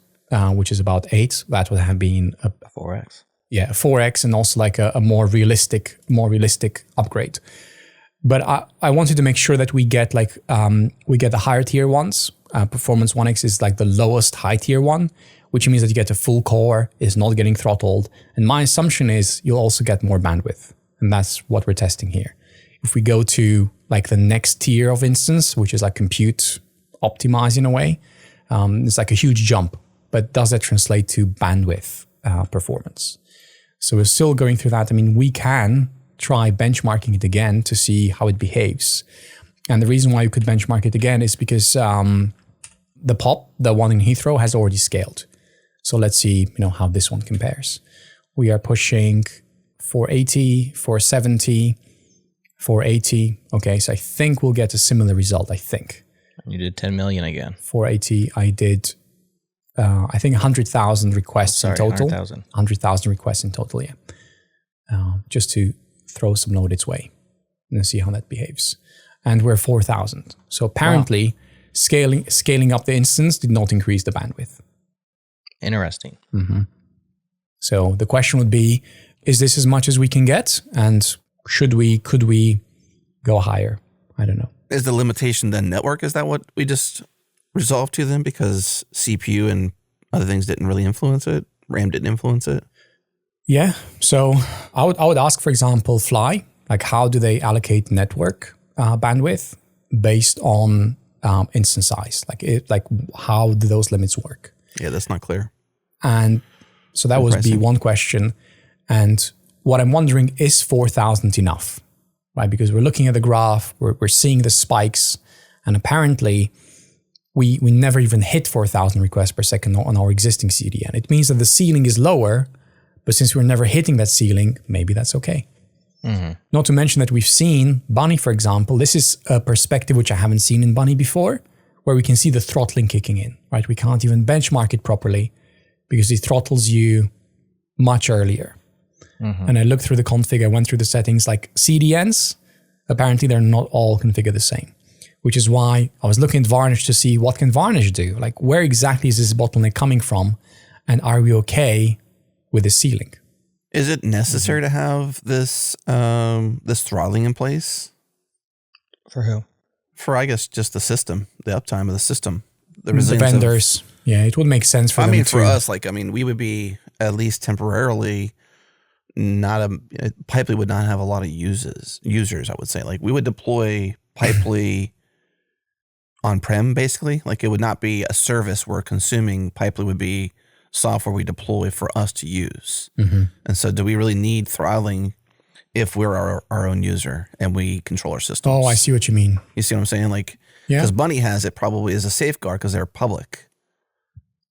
which is about 8, that would have been a 4X. yeah, 4x, and also like a more realistic upgrade. But I wanted to make sure that we get the higher tier ones. Performance 1X is like the lowest high tier one, which means that you get a full core, is not getting throttled. And my assumption is you'll also get more bandwidth. And that's what we're testing here. If we go to like the next tier of instance, which is like compute optimized in a way, it's like a huge jump. But does that translate to bandwidth performance? So we're still going through that. I mean, we can try benchmarking it again to see how it behaves. And the reason why you could benchmark it again is because the POP, the one in Heathrow, has already scaled. So let's see, how this one compares. We are pushing 480, 470, 480. Okay, so I think we'll get a similar result, I think. You did 10 million again. 480, I did I think 100,000 requests in total. 100,000 requests in total, yeah. Just to throw some load its way and see how that behaves. And we're 4,000. So apparently scaling up the instance did not increase the bandwidth. Interesting. Mm-hmm. So the question would be, is this as much as we can get? And could we go higher? I don't know. Is the limitation then network? Is that what we just resolved to then? Because CPU and other things didn't really influence it? RAM didn't influence it? Yeah. So I would ask, for example, Fly, like how do they allocate network bandwidth based on instance size? Like how do those limits work? Yeah, that's not clear. And so that would be one question. And what I'm wondering, is 4,000 enough? Right? Because we're looking at the graph, we're seeing the spikes, and apparently we never even hit 4,000 requests per second on our existing CDN. It means that the ceiling is lower, but since we're never hitting that ceiling, maybe that's okay. Mm-hmm. Not to mention that we've seen Bunny, for example. This is a perspective which I haven't seen in Bunny before, where we can see the throttling kicking in, right? We can't even benchmark it properly because it throttles you much earlier. Mm-hmm. And I looked through the config, I went through the settings, like CDNs, apparently they're not all configured the same, which is why I was looking at Varnish to see what can Varnish do? Like where exactly is this bottleneck coming from? And are we okay with the ceiling? Is it necessary to have this this throttling in place? For who? For, I guess, just the system, the uptime of the system. The vendors. Yeah, it would make sense for them. I mean, for us, we would be at least temporarily Pipely would not have a lot of users, I would say. Like we would deploy Pipely on-prem, basically. Like it would not be a service we're consuming. Pipely would be software we deploy for us to use. Mm-hmm. And so do we really need throttling if we're our own user and we control our systems? Oh, I see what you mean. You see what I'm saying? Like, because Bunny has it probably as a safeguard because they're public.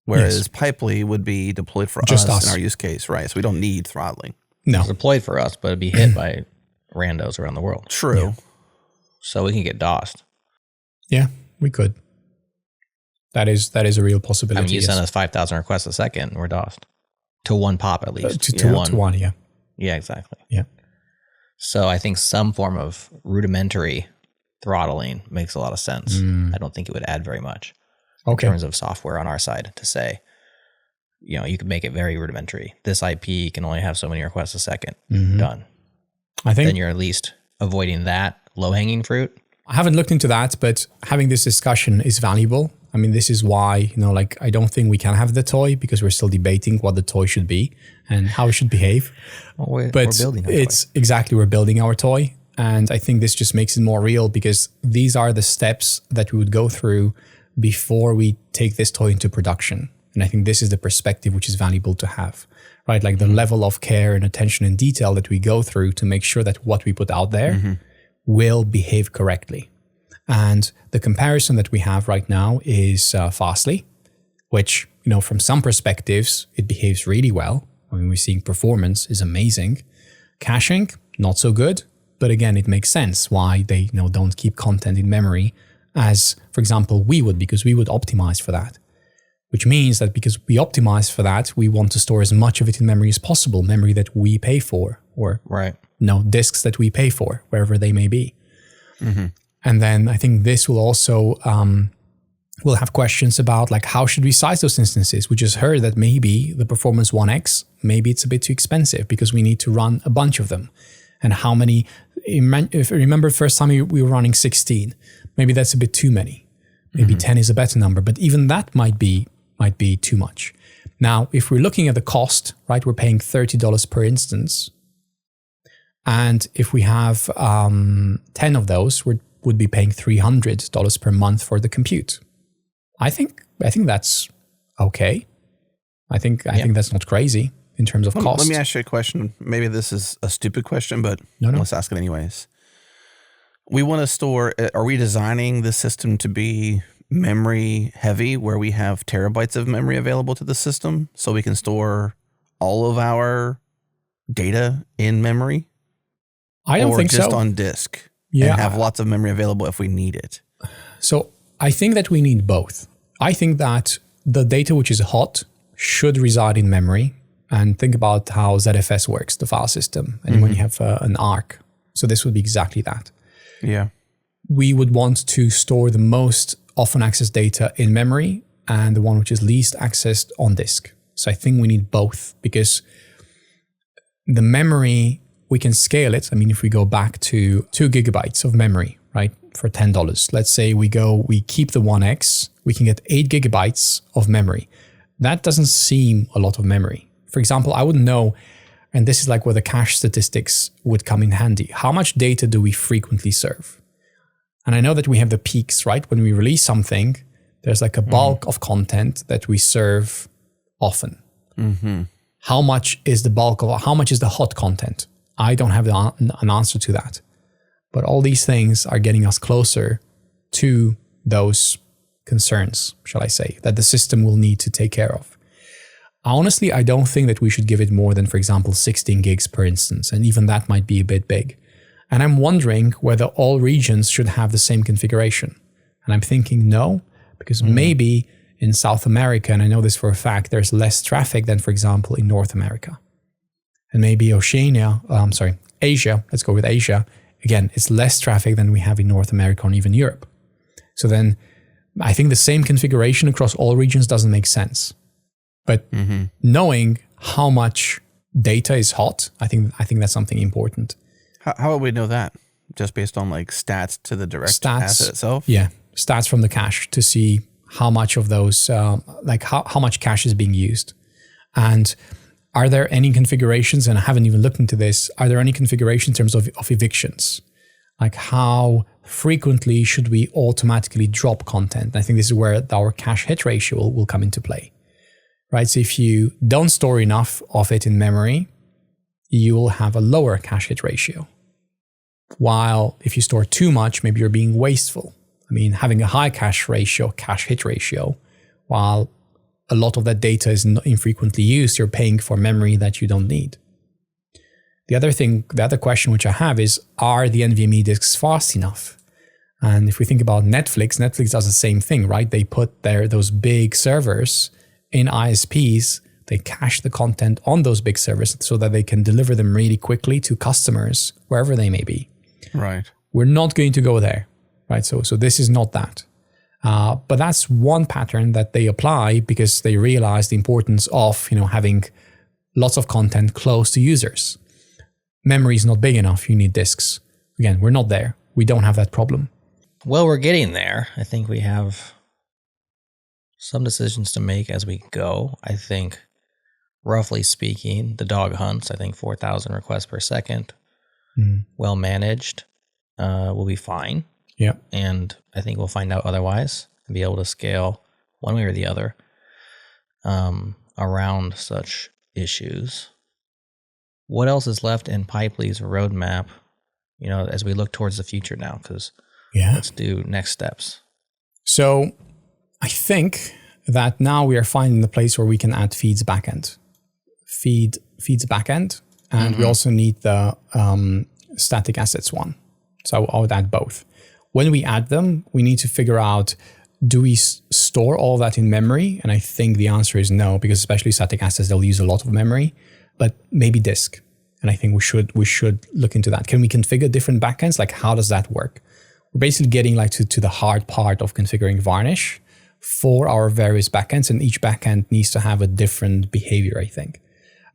Whereas Pipely would be deployed for us in our use case, right? So we don't need throttling. No. It's deployed for us, but it'd be hit by randos around the world. True. Yeah. So we can get DOSed. Yeah, we could. That is a real possibility. I mean, you send us 5,000 requests a second, we're DOSed. To one pop at least. To one, yeah. Yeah, exactly. Yeah. So I think some form of rudimentary throttling makes a lot of sense. I don't think it would add very much in terms of software on our side to say, you can make it very rudimentary. This IP can only have so many requests a second. Mm-hmm. Done. I think then you're at least avoiding that low-hanging fruit. I haven't looked into that, but having this discussion is valuable. I mean, this is why, I don't think we can have the toy because we're still debating what the toy should be and how it should behave. Well, we're building our toy. We're building our toy. And I think this just makes it more real because these are the steps that we would go through before we take this toy into production. And I think this is the perspective which is valuable to have, right? Like the level of care and attention and detail that we go through to make sure that what we put out there will behave correctly. And the comparison that we have right now is Fastly, which, from some perspectives, it behaves really well. I mean, we're seeing performance is amazing. Caching, not so good. But again, it makes sense why they don't keep content in memory as, for example, we would, because we would optimize for that. Which means that because we optimize for that, we want to store as much of it in memory as possible, memory that we pay for, or disks that we pay for, wherever they may be. Mm-hmm. And then I think this will also, we'll have questions about like, how should we size those instances? We just heard that maybe the performance 1X, maybe it's a bit too expensive because we need to run a bunch of them. And how many, if you remember first time we were running 16, maybe that's a bit too many. Maybe 10 is a better number, but even that might be too much. Now, if we're looking at the cost, right, we're paying $30 per instance. And if we have 10 of those, we would be paying $300 per month for the compute. I think that's okay. I think that's not crazy in terms of cost. Let me ask you a question. Maybe this is a stupid question, but let's ask it anyways. We want to store, are we designing the system to be memory heavy where we have terabytes of memory available to the system so we can store all of our data in memory? I don't think so. Or just on disk and have lots of memory available if we need it? So I think that we need both. I think that the data which is hot should reside in memory. And think about how ZFS works, the file system, and when you have an ARC. So this would be exactly that. Yeah. We would want to store the most often accessed data in memory and the one which is least accessed on disk. So I think we need both, because the memory, we can scale it. I mean, if we go back to 2 gigabytes of memory, right, for $10, let's say we keep the 1x, we can get 8 gigabytes of memory. That doesn't seem a lot of memory. For example, I would know, and this is like where the cache statistics would come in handy. How much data do we frequently serve? And I know that we have the peaks, right? When we release something, there's like a bulk of content that we serve often. How much is how much is the hot content? I don't have an answer to that. But all these things are getting us closer to those concerns, shall I say, that the system will need to take care of. Honestly, I don't think that we should give it more than, for example, 16 gigs per instance, and even that might be a bit big. And I'm wondering whether all regions should have the same configuration. And I'm thinking no, because maybe in South America, and I know this for a fact, there's less traffic than, for example, in North America. And maybe Asia, let's go with Asia. Again, it's less traffic than we have in North America or even Europe. So then I think the same configuration across all regions doesn't make sense. But knowing how much data is hot, I think that's something important. How would we know that? Just based on like stats to the direct asset itself? Yeah, stats from the cache to see how much of those, how much cache is being used. And are there any configurations, and I haven't even looked into this, are there any configurations in terms of evictions? Like how frequently should we automatically drop content? I think this is where our cache hit ratio will come into play. Right, so if you don't store enough of it in memory, you will have a lower cache hit ratio. While if you store too much, maybe you're being wasteful. I mean, having a high cache hit ratio, while a lot of that data is not infrequently used, you're paying for memory that you don't need. The other question which I have is, are the NVMe disks fast enough? And if we think about Netflix does the same thing, right? They put those big servers in ISPs, they cache the content on those big servers so that they can deliver them really quickly to customers, wherever they may be. Right. We're not going to go there, right? So this is not that. But that's one pattern that they apply because they realize the importance of, having lots of content close to users. Memory is not big enough. You need disks. Again, we're not there. We don't have that problem. Well, we're getting there. I think we have some decisions to make as we go. I think, roughly speaking, the dog hunts, I think 4,000 requests per second, well managed, will be fine. Yeah. And I think we'll find out otherwise and be able to scale one way or the other around such issues. What else is left in Pipely's roadmap, as we look towards the future now? Because let's do next steps. So I think that now we are finding the place where we can add feeds backend. Feeds backend, and we also need the static assets one. So I would add both. When we add them, we need to figure out, do we store all that in memory? And I think the answer is no, because especially static assets, they'll use a lot of memory, but maybe disk. And I think we should look into that. Can we configure different backends? Like, how does that work? We're basically getting to the hard part of configuring Varnish for our various backends, and each backend needs to have a different behavior, I think.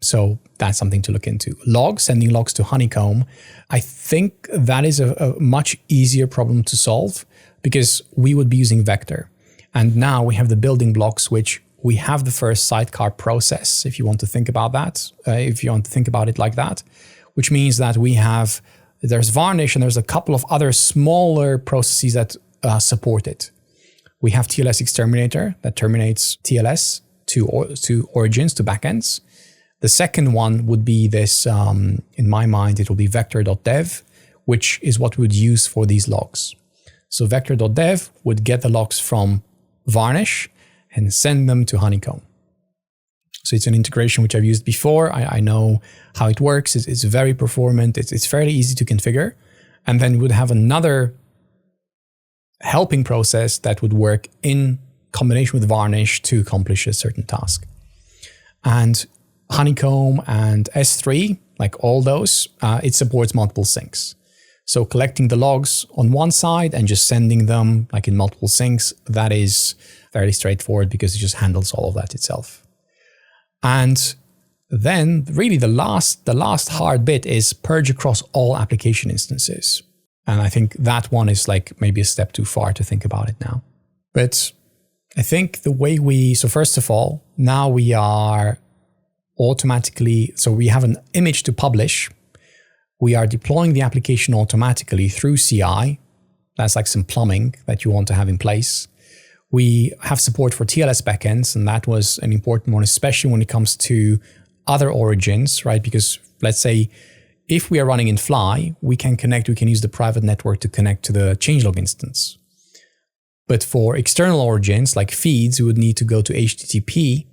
So that's something to look into. Sending logs to Honeycomb. I think that is a much easier problem to solve because we would be using Vector. And now we have the building blocks, which we have the first sidecar process, if you want to think about that, if you want to think about it like that, which means that there's Varnish and there's a couple of other smaller processes that support it. We have TLS exterminator that terminates TLS to origins, to backends. The second one would be this, in my mind, it will be vector.dev, which is what we would use for these logs. So vector.dev would get the logs from Varnish and send them to Honeycomb. So it's an integration which I've used before. I know how it works. It's very performant. It's fairly easy to configure. And then we would have another helping process that would work in combination with varnish to accomplish a certain task. And Honeycomb and S3, like all those, it supports multiple syncs. So collecting the logs on one side and just sending them like in multiple syncs, that is fairly straightforward because it just handles all of that itself. And then really the last hard bit is purge across all application instances. And I think that one is like maybe a step too far to think about it now. But I think the way so first of all, now we are automatically, so we have an image to publish. We are deploying the application automatically through CI. That's like some plumbing that you want to have in place. We have support for TLS backends, and that was an important one, especially when it comes to other origins, right? Because let's say if we are running in Fly, we can use the private network to connect to the changelog instance. But for external origins like feeds, we would need to go to HTTP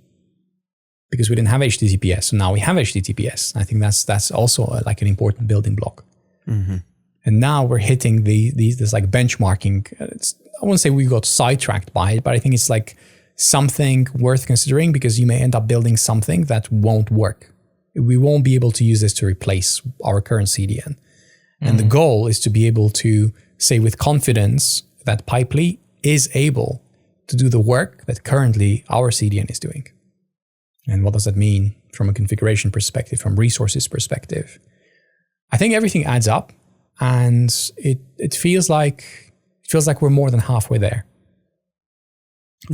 because we didn't have HTTPS. So now we have HTTPS. I think that's also like an important building block. Mm-hmm. And now we're hitting this like benchmarking. I won't say we got sidetracked by it, but I think it's like something worth considering because you may end up building something that won't work. We won't be able to use this to replace our current CDN. And the goal is to be able to say with confidence that Pipely is able to do the work that currently our CDN is doing. And what does that mean from a configuration perspective, from resources perspective? I think everything adds up, and it feels like we're more than halfway there.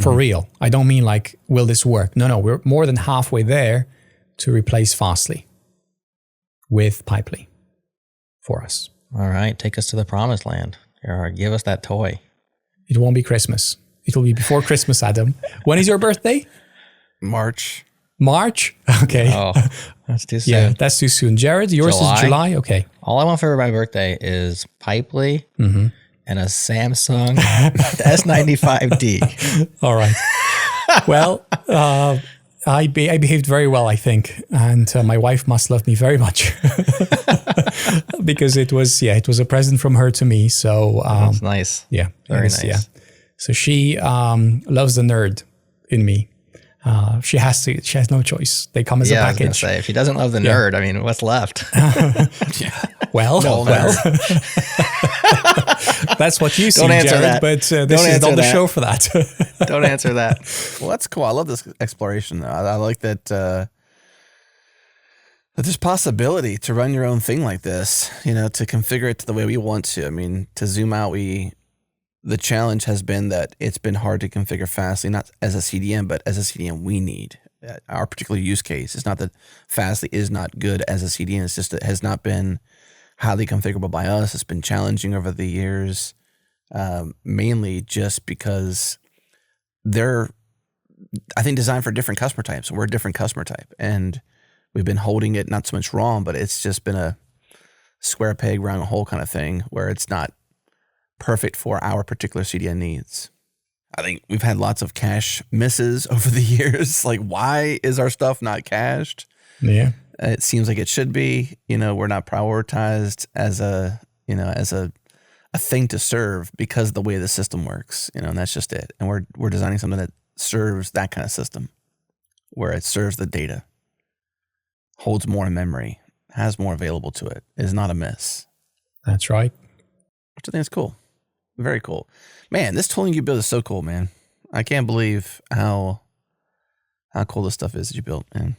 For real. I don't mean like, will this work? No, we're more than halfway there to replace Fastly with Pipely for us. All right, take us to the promised land. Gerhard, give us that toy. It won't be Christmas. It will be before Christmas, Adam. When is your birthday? March? Okay. Oh, that's too soon. Yeah, that's too soon. Jerod, yours is July? Okay. All I want for my birthday is Pipely and a Samsung S95D. All right. Well, I behaved very well, I think. And my wife must love me very much because it was a present from her to me. So that's nice. Yeah. Very nice. Yeah. So she loves the nerd in me. She has no choice. They come as a package. I was gonna say, if she doesn't love the nerd, I mean, what's left? Well, that's what you see, Don't answer Jerod, that. but this is on the show for that. Don't answer that. Well, that's cool. I love this exploration, though. I like that that there's possibility to run your own thing like this, to configure it to the way we want to. I mean, to zoom out, the challenge has been that it's been hard to configure Fastly, not as a CDN, but as a CDN we need. Our particular use case. It's not that Fastly is not good as a CDN. It's just that it has not been highly configurable by us. It's been challenging over the years, mainly just because they're, I think, designed for different customer types. We're a different customer type, and we've been holding it not so much wrong, but it's just been a square peg, round hole kind of thing where it's not perfect for our particular CDN needs. I think we've had lots of cache misses over the years. Like, why is our stuff not cached? Yeah. It seems like it should be. We're not prioritized as a thing to serve because of the way the system works. And that's just it. And we're designing something that serves that kind of system, where it serves the data, holds more in memory, has more available to it, is not a miss. That's right. Which I think is cool. Very cool. Man, this tooling you built is so cool, man. I can't believe how cool this stuff is that you built, man.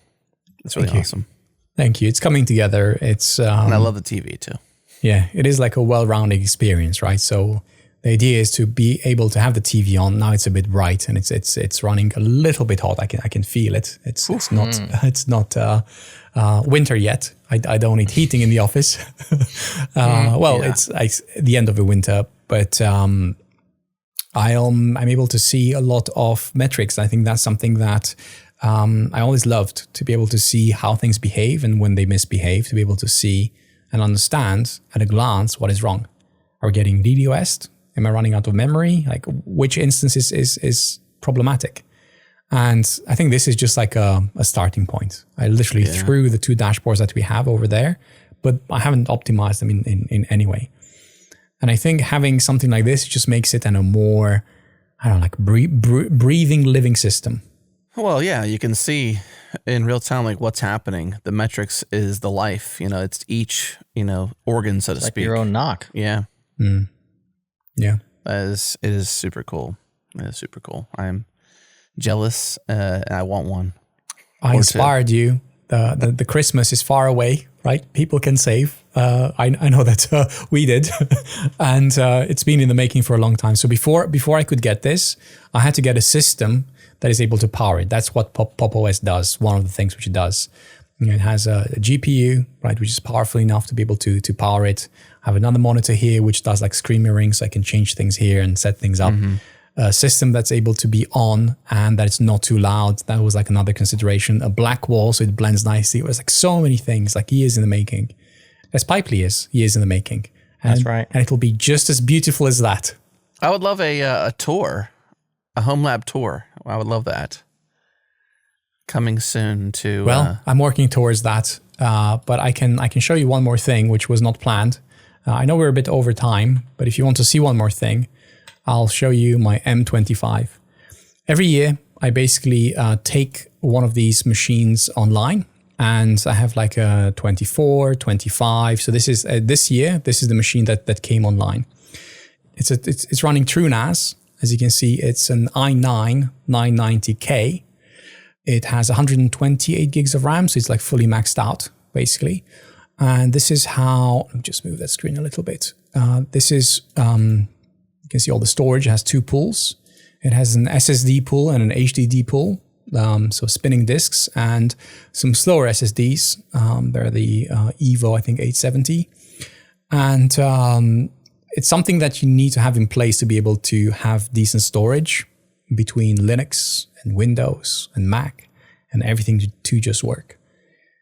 It's really awesome. Thank you. It's coming together. It's and I love the TV too. Yeah, it is like a well-rounded experience, right? So the idea is to be able to have the TV on. Now it's a bit bright and it's running a little bit hot. I can feel it. It's not winter yet. I don't need heating in the office. It's the end of the winter, but I'm able to see a lot of metrics. I think that's something that I always loved, to be able to see how things behave and when they misbehave, to be able to see and understand at a glance what is wrong. Are we getting DDoS'd? Am I running out of memory? Like, which instance is problematic? And I think this is just like a starting point. I literally threw the two dashboards that we have over there, but I haven't optimized them in any way. And I think having something like this just makes it a more I don't know, like breathing living system. Well, yeah, you can see in real time like what's happening. The metrics is the life. It's each organ, so to Like speak. your own knock. Yeah. Yeah. It is super cool. It is super cool. I'm jealous, and I want one. I inspired you. The Christmas is far away, right? People can save. I know that we did, and it's been in the making for a long time. So before I could get this, I had to get a system that is able to power it. That's what Pop OS does. One of the things which it does. It has a GPU, right, which is powerful enough to be able to power it. I have another monitor here which does like screen mirroring, so I can change things here and set things up. A system that's able to be on and that it's not too loud. That was like another consideration. A black wall, so it blends nicely. It was like so many things, like years in the making. As Pipely is, years in the making. That's right. And it'll be just as beautiful as that. I would love a tour, a home lab tour. I would love that. Coming soon to. Well, I'm working towards that, but I can show you one more thing which was not planned. I know we're a bit over time, but if you want to see one more thing, I'll show you my M25. Every year, I basically take one of these machines online, and I have like a 24, 25. So this is this year. This is the machine that came online. It's running TrueNAS. As you can see, it's an i9 990K. It has 128 gigs of RAM, so it's like fully maxed out, basically. And this is how. Let me just move that screen a little bit. This is. You can see all the storage. It has two pools. It has an SSD pool and an HDD pool. So spinning disks and some slower SSDs. They're the Evo, I think 870. And it's something that you need to have in place to be able to have decent storage between Linux and Windows and Mac and everything to just work.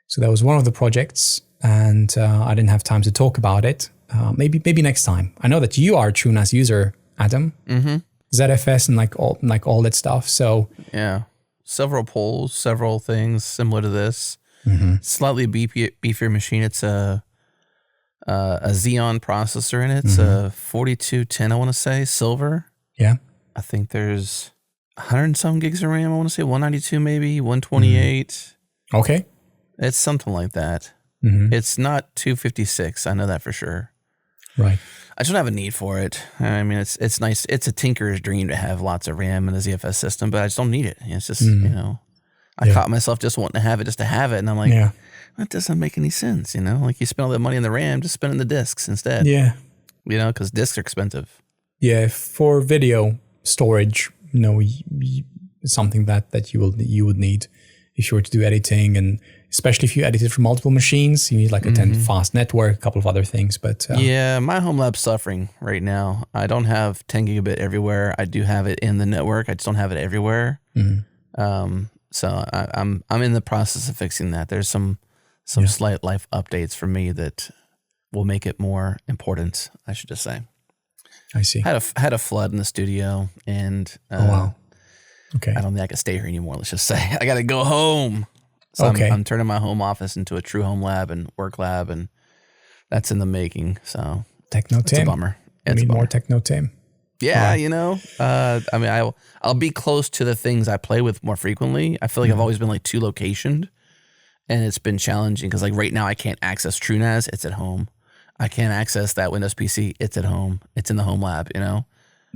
So that was one of the projects, and I didn't have time to talk about it. Maybe next time. I know that you are a TrueNAS user, Adam. Mm-hmm. ZFS and like all that stuff. So yeah, several polls, several things similar to this. Slightly beefier machine. It's a Xeon processor in it. It's a 4210, I want to say, silver. Yeah. I think there's 100 and some gigs of RAM. I want to say 192 maybe, 128. Okay. It's something like that. It's not 256. I know that for sure. Right. I just don't have a need for it. I mean, it's nice. It's a tinker's dream to have lots of RAM in a ZFS system, but I just don't need it. It's just, I caught myself just wanting to have it just to have it. And I'm like, that doesn't make any sense. Like you spend all that money on the RAM, just spend it in the disks instead. Yeah. Because disks are expensive. Yeah. For video storage, something that you would need if you were to do editing, and especially if you edit it from multiple machines, you need like a 10 fast network, a couple of other things. But yeah, my home lab's suffering right now. I don't have 10 gigabit everywhere. I do have it in the network. I just don't have it everywhere. So I'm in the process of fixing that. There's some slight life updates for me that will make it more important, I should just say. I see. Had a flood in the studio, and oh wow. Okay. I don't think I can stay here anymore. Let's just say I got to go home. So okay. I'm turning my home office into a true home lab and work lab, and that's in the making. So Techno it's Tim. a bummer. It's a bummer. More Techno Tim. Yeah, I mean, I'll be close to the things I play with more frequently. I feel like I've always been like too locationed, and it's been challenging because like right now I can't access TrueNAS. It's at home. I can't access that Windows PC. It's at home. It's in the home lab.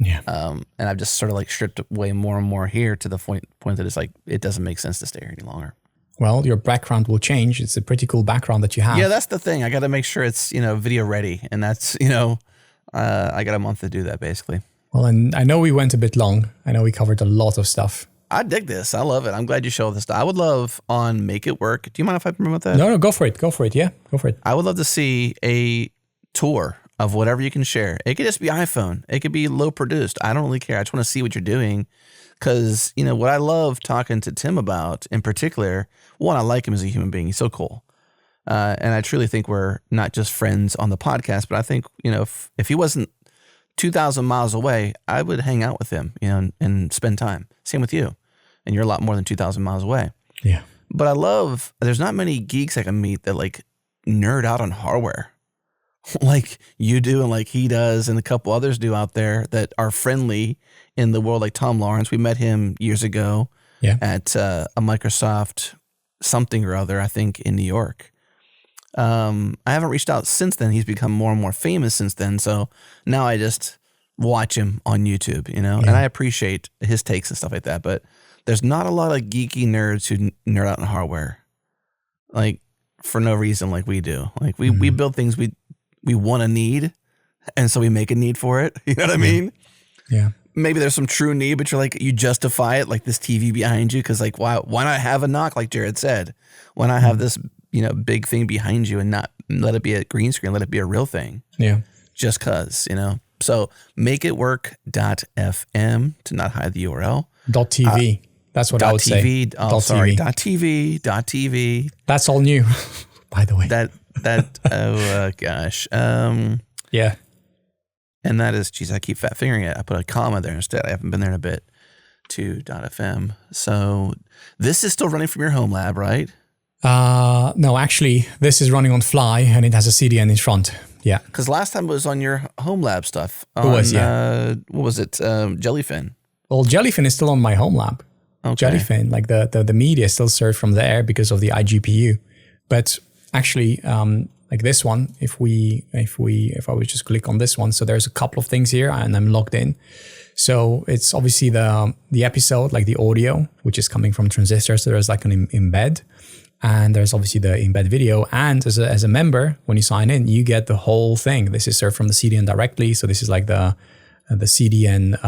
Yeah. And I've just sort of like stripped away more and more here to the point that it's like it doesn't make sense to stay here any longer. Well, your background will change. It's a pretty cool background that you have. Yeah, that's the thing. I got to make sure it's video ready, and that's I got a month to do that basically. Well, and I know we went a bit long. I know we covered a lot of stuff. I dig this. I love it. I'm glad you showed this stuff. I would love on Make It Work. Do you mind if I promote that? No, go for it. Go for it. Yeah, go for it. I would love to see a tour of whatever you can share. It could just be iPhone. It could be low produced. I don't really care. I just want to see what you're doing. Because, what I love talking to Tim about in particular, one, I like him as a human being. He's so cool. And I truly think we're not just friends on the podcast, but I think, if he wasn't 2,000 miles away, I would hang out with him, and spend time. Same with you. And you're a lot more than 2,000 miles away. Yeah. But there's not many geeks I can meet that like nerd out on hardware. like you do and like he does and a couple others do out there that are friendly in the world, like Tom Lawrence. We met him years ago at a Microsoft something or other, I think, in New York. I haven't reached out since then. He's become more and more famous since then. So now I just watch him on YouTube, you know, and I appreciate his takes and stuff like that. But there's not a lot of geeky nerds who nerd out in hardware, like for no reason, like we do. Like we build things we want to need, and so we make a need for it. You know what I mean? Yeah. Maybe there's some true need, but you're like, you justify it, like this TV behind you, because like why not have a knock, like Jerod said? Why not have this, you know, big thing behind you and not let it be a green screen, let it be a real thing? Yeah. Just cause, you know. So makeitwork.fm to not hide the URL. .tv. That's what I would say. Sorry. .tv. That's all new, by the way. Gosh. Yeah. And that is, geez, I keep fat fingering it. I put a comma there instead. I haven't been there in a bit. To .fm. So this is still running from your home lab, right? No, actually, this is running on Fly and it has a CDN in front. Yeah. Because last time it was on your home lab stuff. It was, yeah. What was it? Jellyfin. Well, Jellyfin is still on my home lab. Okay. Jellyfin, like the media is still served from there because of the iGPU. But actually, like this one, if I would just click on this one, so there's a couple of things here and I'm logged in. So it's obviously the episode, like the audio, which is coming from Transistor. So there's like an embed, and there's obviously the embed video. And as a member, when you sign in, you get the whole thing. This is served from the CDN directly. So this is like the CDN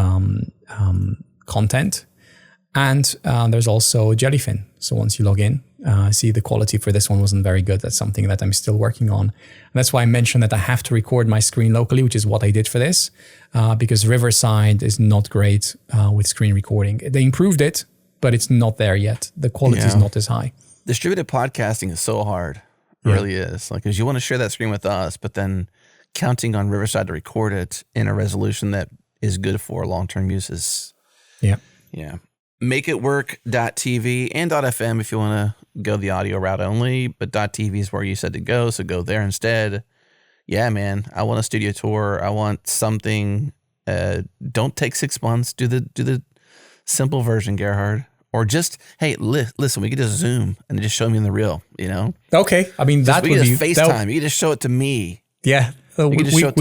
content. And there's also Jellyfin. So once you log in, see the quality for this one wasn't very good. That's something that I'm still working on. And that's why I mentioned that I have to record my screen locally, which is what I did for this, because Riverside is not great with screen recording. They improved it, but it's not there yet. The quality is not as high. Distributed podcasting is so hard. It really is. Like, because you want to share that screen with us, but then counting on Riverside to record it in a resolution that is good for long-term uses. Yeah. Makeitwork.tv and .fm if you want to go the audio route only, but .tv is where you said to go, so go there instead. Yeah, man, I want a studio tour. I want something. Don't take 6 months. Do the simple version, Gerhard. Or just, hey, listen, we could just Zoom and just show me in the real, you know? Okay, I mean, that would be... We could just FaceTime. You could just show it to me. Yeah. We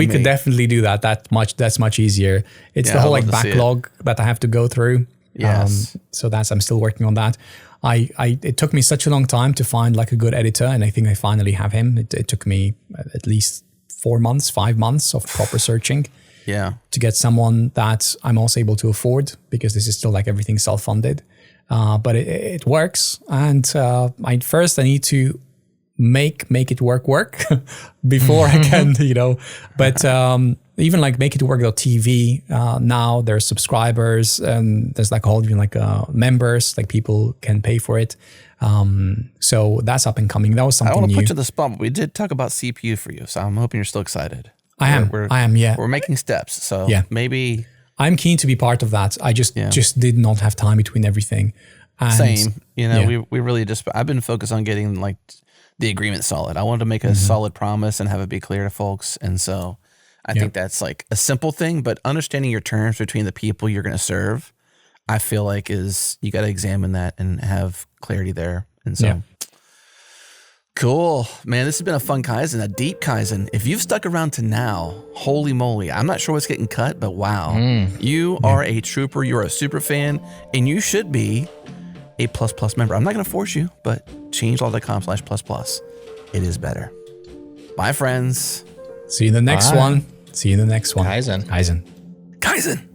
could definitely do that. That's much easier. It's the whole like backlog that I have to go through. Yes. So I'm still working on that. It took me such a long time to find like a good editor, and I think I finally have him. It took me at least 5 months of proper searching. Yeah. To get someone that I'm also able to afford, because this is still like everything self-funded. But it works. And I need to make it work before I can, you know, but even like makeitwork.tv, now there's subscribers and there's like all even like members, like people can pay for it. So that's up and coming. That was something new. I want to put you to the spot, but we did talk about CPU for you. So I'm hoping you're still excited. I am. Yeah. We're making steps. So maybe I'm keen to be part of that. I just did not have time between everything. And same, you know, we really I've been focused on getting like the agreement solid. I wanted to make a solid promise and have it be clear to folks. And so I think that's like a simple thing, but understanding your terms between the people you're going to serve, I feel like is you got to examine that and have clarity there. And so cool, man, this has been a fun Kaizen, a deep Kaizen. If you've stuck around to now, holy moly, I'm not sure what's getting cut, but wow, you are a trooper. You're a super fan, and you should be a ++ member. I'm not going to force you, but changelog.com/++. It is better. Bye, friends. See you in the next one. Kaizen. Kaizen.